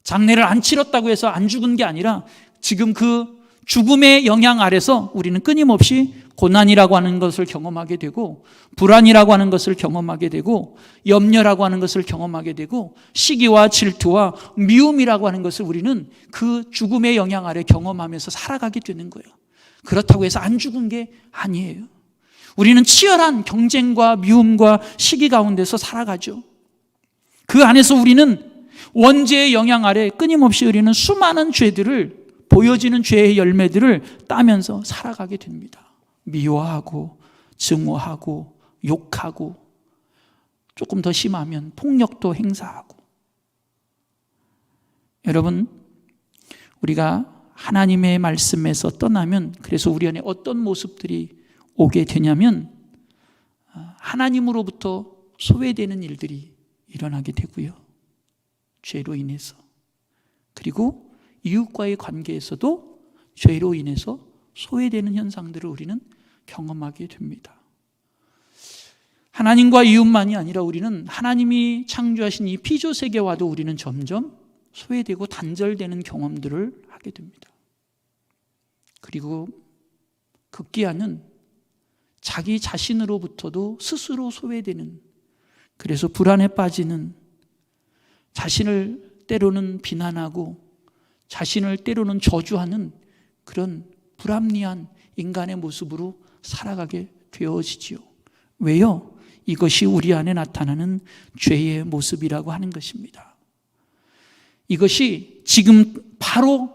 장례를 안 치렀다고 해서 안 죽은 게 아니라 지금 그 죽음의 영향 아래서 우리는 끊임없이 고난이라고 하는 것을 경험하게 되고, 불안이라고 하는 것을 경험하게 되고, 염려라고 하는 것을 경험하게 되고, 시기와 질투와 미움이라고 하는 것을 우리는 그 죽음의 영향 아래 경험하면서 살아가게 되는 거예요. 그렇다고 해서 안 죽은 게 아니에요. 우리는 치열한 경쟁과 미움과 시기 가운데서 살아가죠. 그 안에서 우리는 원죄의 영향 아래 끊임없이 우리는 수많은 죄들을, 보여지는 죄의 열매들을 따면서 살아가게 됩니다. 미워하고 증오하고 욕하고, 조금 더 심하면 폭력도 행사하고. 여러분, 우리가 하나님의 말씀에서 떠나면, 그래서 우리 안에 어떤 모습들이 오게 되냐면 하나님으로부터 소외되는 일들이 일어나게 되고요, 죄로 인해서. 그리고 이웃과의 관계에서도 죄로 인해서 소외되는 현상들을 우리는 경험하게 됩니다. 하나님과 이웃만이 아니라 우리는 하나님이 창조하신 이 피조 세계와도 우리는 점점 소외되고 단절되는 경험들을 하게 됩니다. 그리고 급기야는 자기 자신으로부터도 스스로 소외되는, 그래서 불안에 빠지는, 자신을 때로는 비난하고 자신을 때로는 저주하는 그런 불합리한 인간의 모습으로 살아가게 되어지지요. 왜요? 이것이 우리 안에 나타나는 죄의 모습이라고 하는 것입니다. 이것이 지금 바로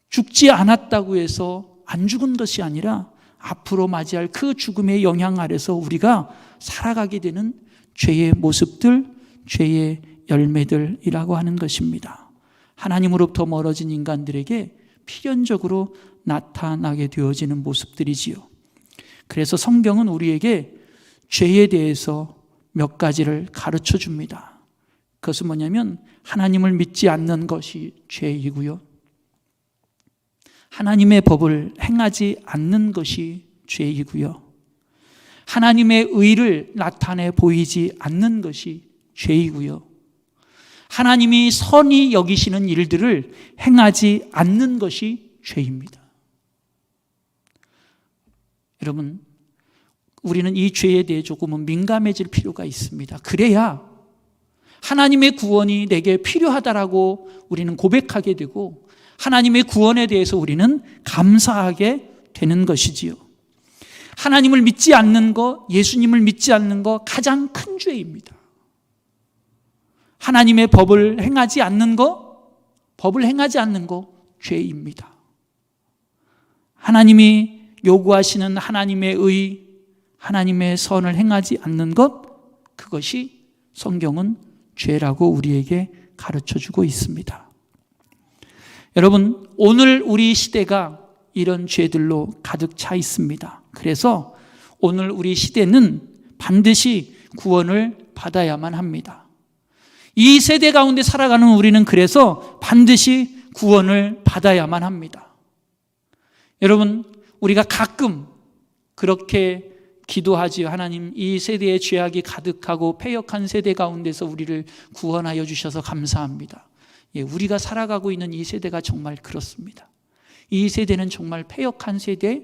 죽지 않았다고 해서 안 죽은 것이 아니라 앞으로 맞이할 그 죽음의 영향 아래서 우리가 살아가게 되는 죄의 모습들, 죄의 열매들이라고 하는 것입니다. 하나님으로부터 멀어진 인간들에게 필연적으로 나타나게 되어지는 모습들이지요. 그래서 성경은 우리에게 죄에 대해서 몇 가지를 가르쳐 줍니다. 그것은 뭐냐면, 하나님을 믿지 않는 것이 죄이고요, 하나님의 법을 행하지 않는 것이 죄이고요, 하나님의 의를 나타내 보이지 않는 것이 죄이고요, 하나님이 선히 여기시는 일들을 행하지 않는 것이 죄입니다. 여러분, 우리는 이 죄에 대해 조금은 민감해질 필요가 있습니다. 그래야 하나님의 구원이 내게 필요하다라고 우리는 고백하게 되고, 하나님의 구원에 대해서 우리는 감사하게 되는 것이지요. 하나님을 믿지 않는 것, 예수님을 믿지 않는 것, 가장 큰 죄입니다. 하나님의 법을 행하지 않는 것, 법을 행하지 않는 것, 죄입니다. 하나님이 요구하시는 하나님의 의, 하나님의 선을 행하지 않는 것, 그것이 성경은 죄라고 우리에게 가르쳐주고 있습니다. 여러분, 오늘 우리 시대가 이런 죄들로 가득 차 있습니다. 그래서 오늘 우리 시대는 반드시 구원을 받아야만 합니다. 이 세대 가운데 살아가는 우리는 그래서 반드시 구원을 받아야만 합니다. 여러분, 우리가 가끔 그렇게 기도하지요. 하나님, 이 세대의 죄악이 가득하고 패역한 세대 가운데서 우리를 구원하여 주셔서 감사합니다. 예, 우리가 살아가고 있는 이 세대가 정말 그렇습니다. 이 세대는 정말 패역한 세대,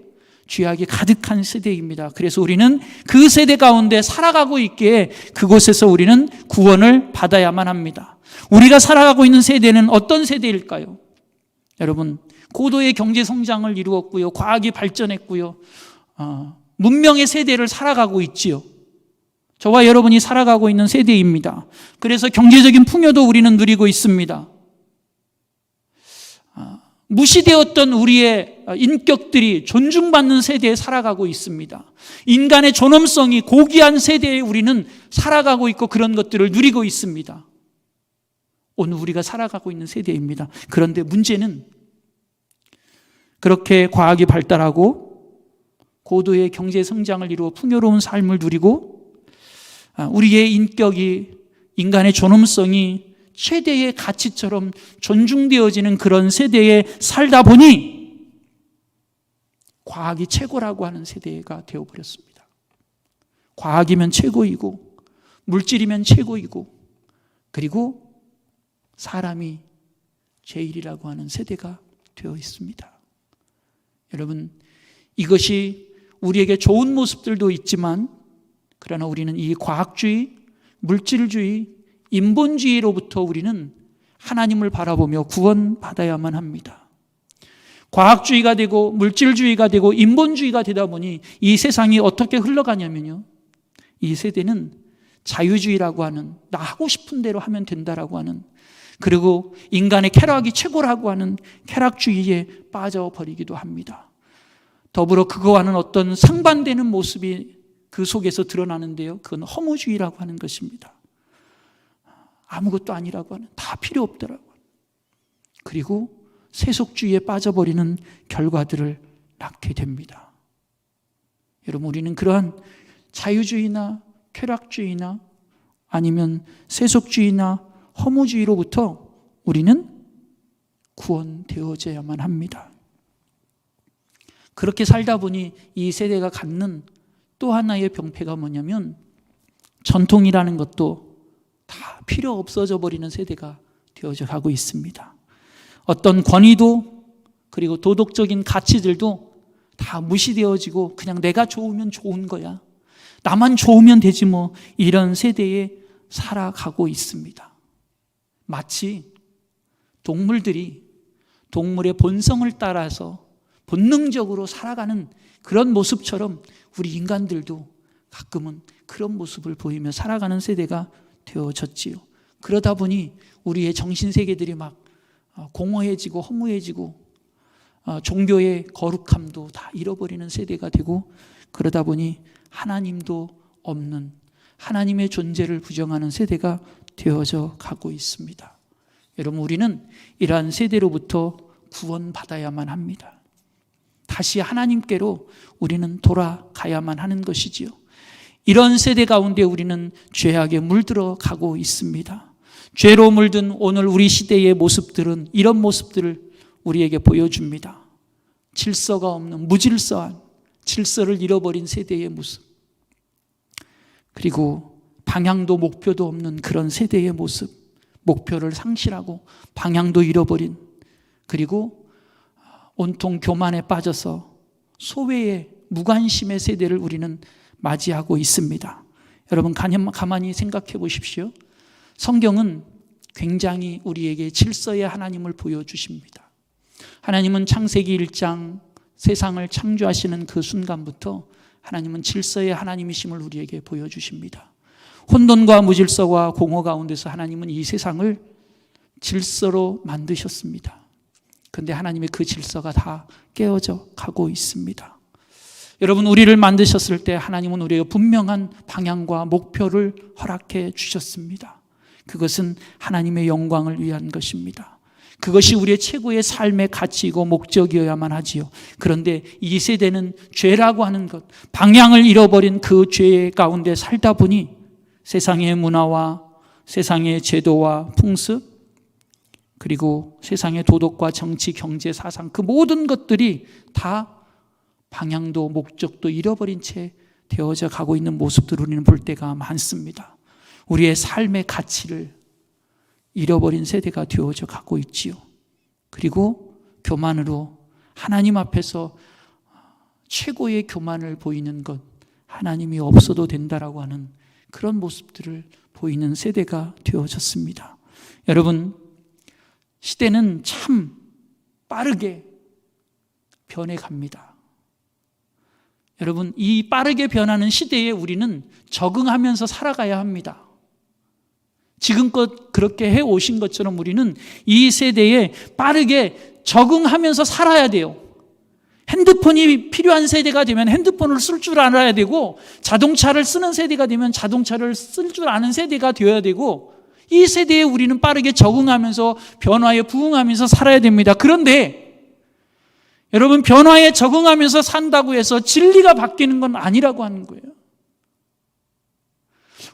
죄악이 가득한 세대입니다. 그래서 우리는 그 세대 가운데 살아가고 있기에 그곳에서 우리는 구원을 받아야만 합니다. 우리가 살아가고 있는 세대는 어떤 세대일까요? 여러분, 고도의 경제 성장을 이루었고요, 과학이 발전했고요, 문명의 세대를 살아가고 있지요. 저와 여러분이 살아가고 있는 세대입니다. 그래서 경제적인 풍요도 우리는 누리고 있습니다. 무시되었던 우리의 인격들이 존중받는 세대에 살아가고 있습니다. 인간의 존엄성이 고귀한 세대에 우리는 살아가고 있고 그런 것들을 누리고 있습니다. 오늘 우리가 살아가고 있는 세대입니다. 그런데 문제는 그렇게 과학이 발달하고 고도의 경제 성장을 이루어 풍요로운 삶을 누리고 우리의 인격이, 인간의 존엄성이 최대의 가치처럼 존중되어지는 그런 세대에 살다 보니 과학이 최고라고 하는 세대가 되어버렸습니다. 과학이면 최고이고 물질이면 최고이고 그리고 사람이 제일이라고 하는 세대가 되어 있습니다. 여러분, 이것이 우리에게 좋은 모습들도 있지만 그러나 우리는 이 과학주의, 물질주의, 인본주의로부터 우리는 하나님을 바라보며 구원받아야만 합니다. 과학주의가 되고 물질주의가 되고 인본주의가 되다 보니 이 세상이 어떻게 흘러가냐면요, 이 세대는 자유주의라고 하는, 나 하고 싶은 대로 하면 된다라고 하는, 그리고 인간의 쾌락이 최고라고 하는 쾌락주의에 빠져버리기도 합니다. 더불어 그거와는 어떤 상반되는 모습이 그 속에서 드러나는데요, 그건 허무주의라고 하는 것입니다. 아무것도 아니라고 하는, 다 필요 없더라고 하는, 그리고 세속주의에 빠져버리는 결과들을 낳게 됩니다. 여러분, 우리는 그러한 자유주의나 쾌락주의나 아니면 세속주의나 허무주의로부터 우리는 구원되어져야만 합니다. 그렇게 살다 보니 이 세대가 갖는 또 하나의 병폐가 뭐냐면 전통이라는 것도 다 필요 없어져 버리는 세대가 되어져 가고 있습니다. 어떤 권위도 그리고 도덕적인 가치들도 다 무시되어지고 그냥 내가 좋으면 좋은 거야, 나만 좋으면 되지 뭐, 이런 세대에 살아가고 있습니다. 마치 동물들이 동물의 본성을 따라서 본능적으로 살아가는 그런 모습처럼 우리 인간들도 가끔은 그런 모습을 보이며 살아가는 세대가 되어졌지요. 그러다 보니 우리의 정신세계들이 막 공허해지고 허무해지고 종교의 거룩함도 다 잃어버리는 세대가 되고, 그러다 보니 하나님도 없는, 하나님의 존재를 부정하는 세대가 되어져 가고 있습니다. 여러분, 우리는 이러한 세대로부터 구원받아야만 합니다. 다시 하나님께로 우리는 돌아가야만 하는 것이지요. 이런 세대 가운데 우리는 죄악에 물들어 가고 있습니다. 죄로 물든 오늘 우리 시대의 모습들은 이런 모습들을 우리에게 보여줍니다. 질서가 없는, 무질서한, 질서를 잃어버린 세대의 모습, 그리고 방향도 목표도 없는 그런 세대의 모습, 목표를 상실하고 방향도 잃어버린, 그리고 온통 교만에 빠져서 소외의 무관심의 세대를 우리는 맞이하고 있습니다. 여러분, 가만히 생각해 보십시오. 성경은 굉장히 우리에게 질서의 하나님을 보여주십니다. 하나님은 창세기 1장 세상을 창조하시는 그 순간부터 하나님은 질서의 하나님이심을 우리에게 보여주십니다. 혼돈과 무질서와 공허 가운데서 하나님은 이 세상을 질서로 만드셨습니다. 그런데 하나님의 그 질서가 다 깨어져 가고 있습니다. 여러분, 우리를 만드셨을 때 하나님은 우리에게 분명한 방향과 목표를 허락해 주셨습니다. 그것은 하나님의 영광을 위한 것입니다. 그것이 우리의 최고의 삶의 가치이고 목적이어야만 하지요. 그런데 이 세대는 죄라고 하는 것, 방향을 잃어버린 그 죄 가운데 살다 보니 세상의 문화와 세상의 제도와 풍습, 그리고 세상의 도덕과 정치, 경제, 사상, 그 모든 것들이 다 방향도 목적도 잃어버린 채 되어져 가고 있는 모습들을 우리는 볼 때가 많습니다. 우리의 삶의 가치를 잃어버린 세대가 되어져 가고 있지요. 그리고 교만으로 하나님 앞에서 최고의 교만을 보이는 것, 하나님이 없어도 된다라고 하는 그런 모습들을 보이는 세대가 되어졌습니다. 여러분, 시대는 참 빠르게 변해갑니다. 여러분, 이 빠르게 변하는 시대에 우리는 적응하면서 살아가야 합니다. 지금껏 그렇게 해오신 것처럼 우리는 이 세대에 빠르게 적응하면서 살아야 돼요. 핸드폰이 필요한 세대가 되면 핸드폰을 쓸 줄 알아야 되고, 자동차를 쓰는 세대가 되면 자동차를 쓸 줄 아는 세대가 되어야 되고, 이 세대에 우리는 빠르게 적응하면서 변화에 부응하면서 살아야 됩니다. 그런데 여러분, 변화에 적응하면서 산다고 해서 진리가 바뀌는 건 아니라고 하는 거예요.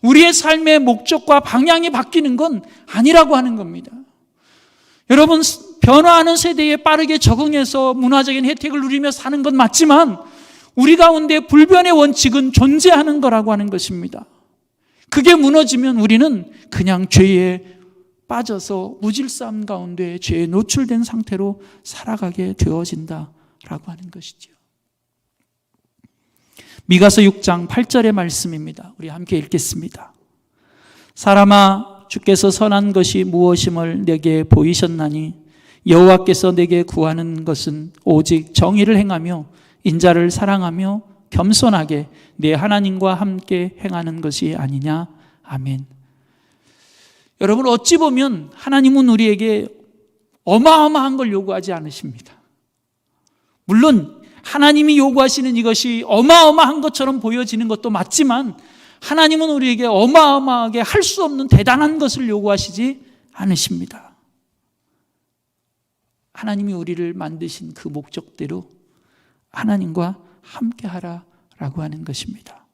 우리의 삶의 목적과 방향이 바뀌는 건 아니라고 하는 겁니다. 여러분, 변화하는 세대에 빠르게 적응해서 문화적인 혜택을 누리며 사는 건 맞지만 우리 가운데 불변의 원칙은 존재하는 거라고 하는 것입니다. 그게 무너지면 우리는 그냥 죄에 빠져서 무질서함 가운데 죄에 노출된 상태로 살아가게 되어진다라고 하는 것이죠. 미가서 6장 8절의 말씀입니다. 우리 함께 읽겠습니다. 사람아, 주께서 선한 것이 무엇임을 내게 보이셨나니 여호와께서 내게 구하는 것은 오직 정의를 행하며 인자를 사랑하며 겸손하게 내 하나님과 함께 행하는 것이 아니냐. 아멘. 여러분, 어찌 보면 하나님은 우리에게 어마어마한 걸 요구하지 않으십니다. 물론 하나님이 요구하시는 이것이 어마어마한 것처럼 보여지는 것도 맞지만 하나님은 우리에게 어마어마하게 할 수 없는 대단한 것을 요구하시지 않으십니다. 하나님이 우리를 만드신 그 목적대로 하나님과 함께하라라고 하는 것입니다.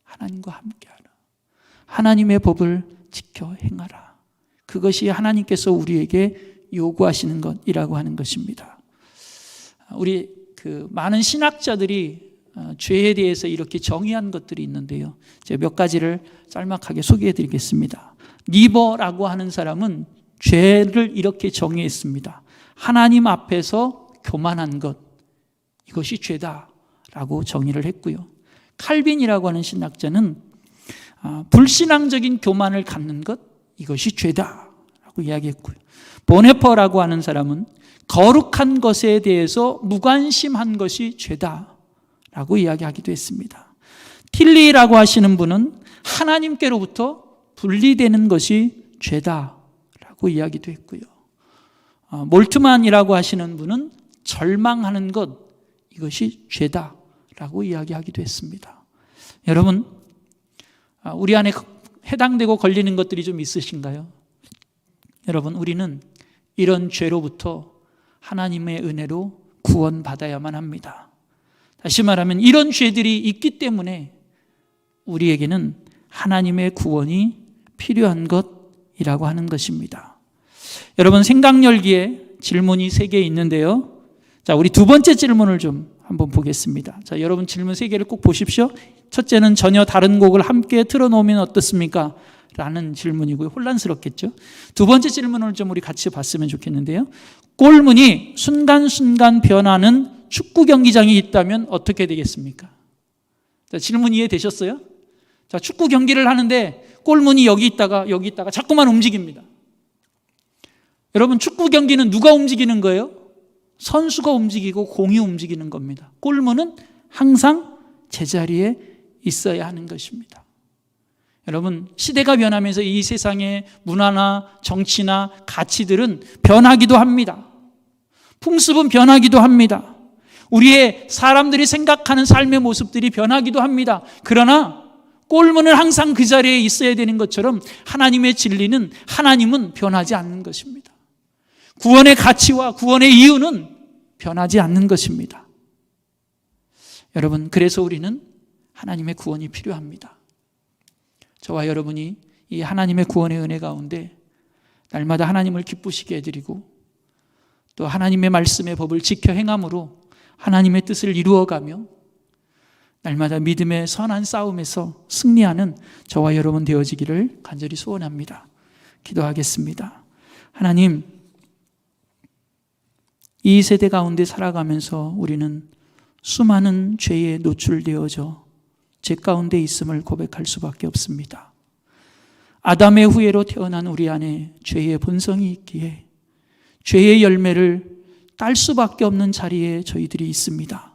하나님과 함께하라. 하나님의 법을 지켜 행하라. 그것이 하나님께서 우리에게 요구하시는 것이라고 하는 것입니다. 우리 많은 신학자들이 죄에 대해서 이렇게 정의한 것들이 있는데요. 제가 몇 가지를 짤막하게 소개해 드리겠습니다. 니버라고 하는 사람은 죄를 이렇게 정의했습니다. 하나님 앞에서 교만한 것, 이것이 죄다라고 정의를 했고요. 칼빈이라고 하는 신학자는 불신앙적인 교만을 갖는 것, 이것이 죄다라고 이야기했고요. 보네퍼라고 하는 사람은 거룩한 것에 대해서 무관심한 것이 죄다라고 이야기하기도 했습니다. 틸리라고 하시는 분은 하나님께로부터 분리되는 것이 죄다라고 이야기도 했고요. 몰트만이라고 하시는 분은 절망하는 것, 이것이 죄다라고 이야기하기도 했습니다. 여러분, 우리 안에 해당되고 걸리는 것들이 좀 있으신가요? 여러분, 우리는 이런 죄로부터 하나님의 은혜로 구원받아야만 합니다. 다시 말하면 이런 죄들이 있기 때문에 우리에게는 하나님의 구원이 필요한 것이라고 하는 것입니다. 여러분, 생각열기에 질문이 3개 있는데요. 자, 우리 두 번째 질문을 좀 한번 보겠습니다. 자, 여러분 질문 3개를 꼭 보십시오. 첫째는 전혀 다른 곡을 함께 틀어놓으면 어떻습니까? 라는 질문이고요. 혼란스럽겠죠? 두 번째 질문을 좀 우리 같이 봤으면 좋겠는데요. 골문이 순간순간 변하는 축구 경기장이 있다면 어떻게 되겠습니까? 자, 질문 이해되셨어요? 자, 축구 경기를 하는데 골문이 여기 있다가 자꾸만 움직입니다. 여러분, 축구 경기는 누가 움직이는 거예요? 선수가 움직이고 공이 움직이는 겁니다. 골문은 항상 제자리에 있어야 하는 것입니다. 여러분, 시대가 변하면서 이 세상의 문화나 정치나 가치들은 변하기도 합니다. 풍습은 변하기도 합니다. 우리의 사람들이 생각하는 삶의 모습들이 변하기도 합니다. 그러나 골문은 항상 그 자리에 있어야 되는 것처럼 하나님의 진리는, 하나님은 변하지 않는 것입니다. 구원의 가치와 구원의 이유는 변하지 않는 것입니다. 여러분, 그래서 우리는 하나님의 구원이 필요합니다. 저와 여러분이 이 하나님의 구원의 은혜 가운데 날마다 하나님을 기쁘시게 해드리고 또 하나님의 말씀의 법을 지켜 행함으로 하나님의 뜻을 이루어가며 날마다 믿음의 선한 싸움에서 승리하는 저와 여러분 되어지기를 간절히 소원합니다. 기도하겠습니다. 하나님, 이 세대 가운데 살아가면서 우리는 수많은 죄에 노출되어져 죄 가운데 있음을 고백할 수밖에 없습니다. 아담의 후예로 태어난 우리 안에 죄의 본성이 있기에 죄의 열매를 딸 수밖에 없는 자리에 저희들이 있습니다.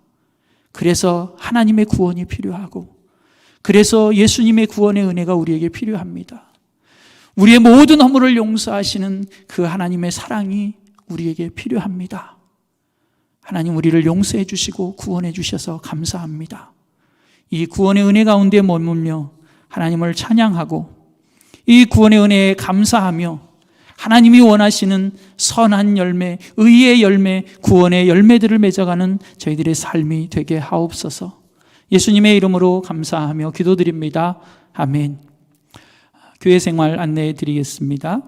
그래서 하나님의 구원이 필요하고 그래서 예수님의 구원의 은혜가 우리에게 필요합니다. 우리의 모든 허물을 용서하시는 그 하나님의 사랑이 우리에게 필요합니다. 하나님, 우리를 용서해 주시고 구원해 주셔서 감사합니다. 이 구원의 은혜 가운데 머물며 하나님을 찬양하고 이 구원의 은혜에 감사하며 하나님이 원하시는 선한 열매, 의의 열매, 구원의 열매들을 맺어가는 저희들의 삶이 되게 하옵소서. 예수님의 이름으로 감사하며 기도드립니다. 아멘. 교회 생활 안내해 드리겠습니다.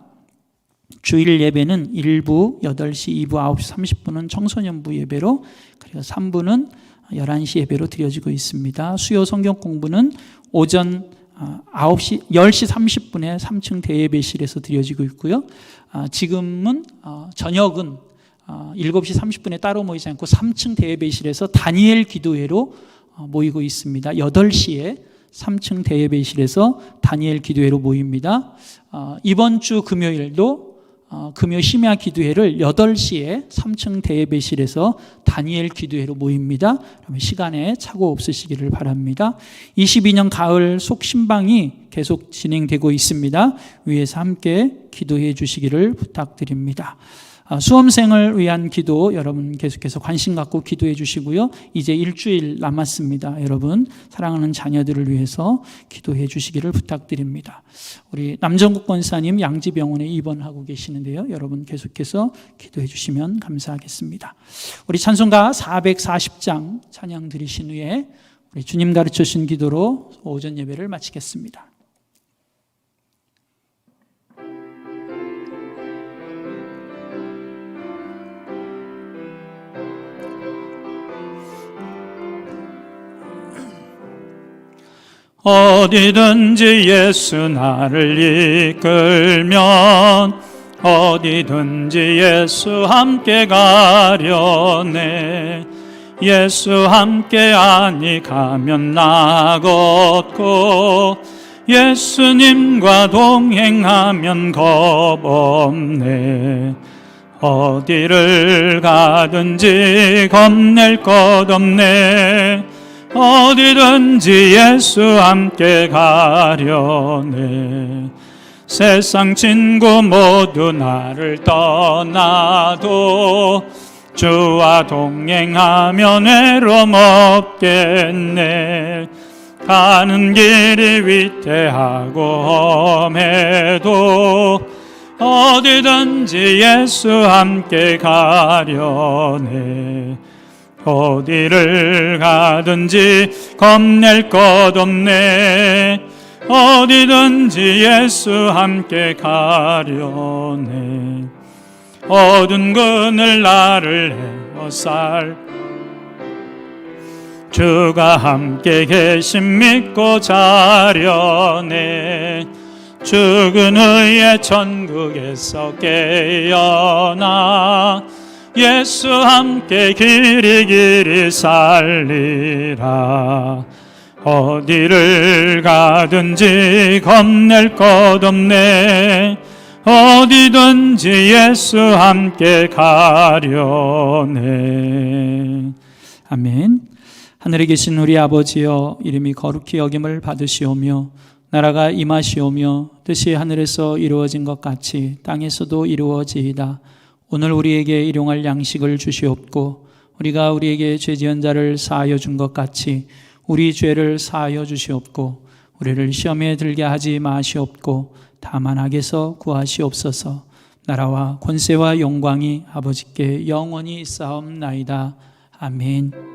주일 예배는 1부 8시, 2부 9시 30분은 청소년부 예배로, 그리고 3부는 11시 예배로 드려지고 있습니다. 수요 성경 공부는 오전 10시 30분에 3층 대예배실에서 드려지고 있고요. 지금은 저녁은 7시 30분에 따로 모이지 않고 3층 대예배실에서 다니엘 기도회로 모이고 있습니다. 8시에 3층 대예배실에서 다니엘 기도회로 모입니다. 이번 주 금요일도 금요 심야 기도회를 8시에 3층 대예배실에서 다니엘 기도회로 모입니다. 그러면 시간에 착오 없으시기를 바랍니다. 22년 가을 속신방이 계속 진행되고 있습니다. 위에서 함께 기도해 주시기를 부탁드립니다. 수험생을 위한 기도 여러분 계속해서 관심 갖고 기도해 주시고요. 이제 일주일 남았습니다. 여러분 사랑하는 자녀들을 위해서 기도해 주시기를 부탁드립니다. 우리 남정국 권사님 양지병원에 입원하고 계시는데요. 여러분 계속해서 기도해 주시면 감사하겠습니다. 우리 찬송가 440장 찬양 드리신 후에 우리 주님 가르쳐 주신 기도로 오전 예배를 마치겠습니다. 어디든지 예수 나를 이끌면 어디든지 예수 함께 가려네. 예수 함께 아니 가면 나 걷고 예수님과 동행하면 겁 없네. 어디를 가든지 겁낼 것 없네. 어디든지 예수 함께 가려네. 세상 친구 모두 나를 떠나도 주와 동행하면 외로움 없겠네. 가는 길이 위태하고 험해도 어디든지 예수 함께 가려네. 어디를 가든지 겁낼 것 없네. 어디든지 예수 함께 가려네. 어두운 그늘 나를 에워쌀 주가 함께 계심 믿고 자려네. 죽은 후에 천국에서 깨어나 예수 함께 길이 살리라. 어디를 가든지 겁낼 것 없네. 어디든지 예수 함께 가려네. 아멘. 하늘에 계신 우리 아버지여, 이름이 거룩히 여김을 받으시오며 나라가 임하시오며 뜻이 하늘에서 이루어진 것 같이 땅에서도 이루어지이다. 오늘 우리에게 일용할 양식을 주시옵고 우리가 우리에게 죄 지은 자를 사하여 준 것 같이 우리 죄를 사하여 주시옵고 우리를 시험에 들게 하지 마시옵고 다만 악에서 구하시옵소서. 나라와 권세와 영광이 아버지께 영원히 있사옵나이다. 아멘.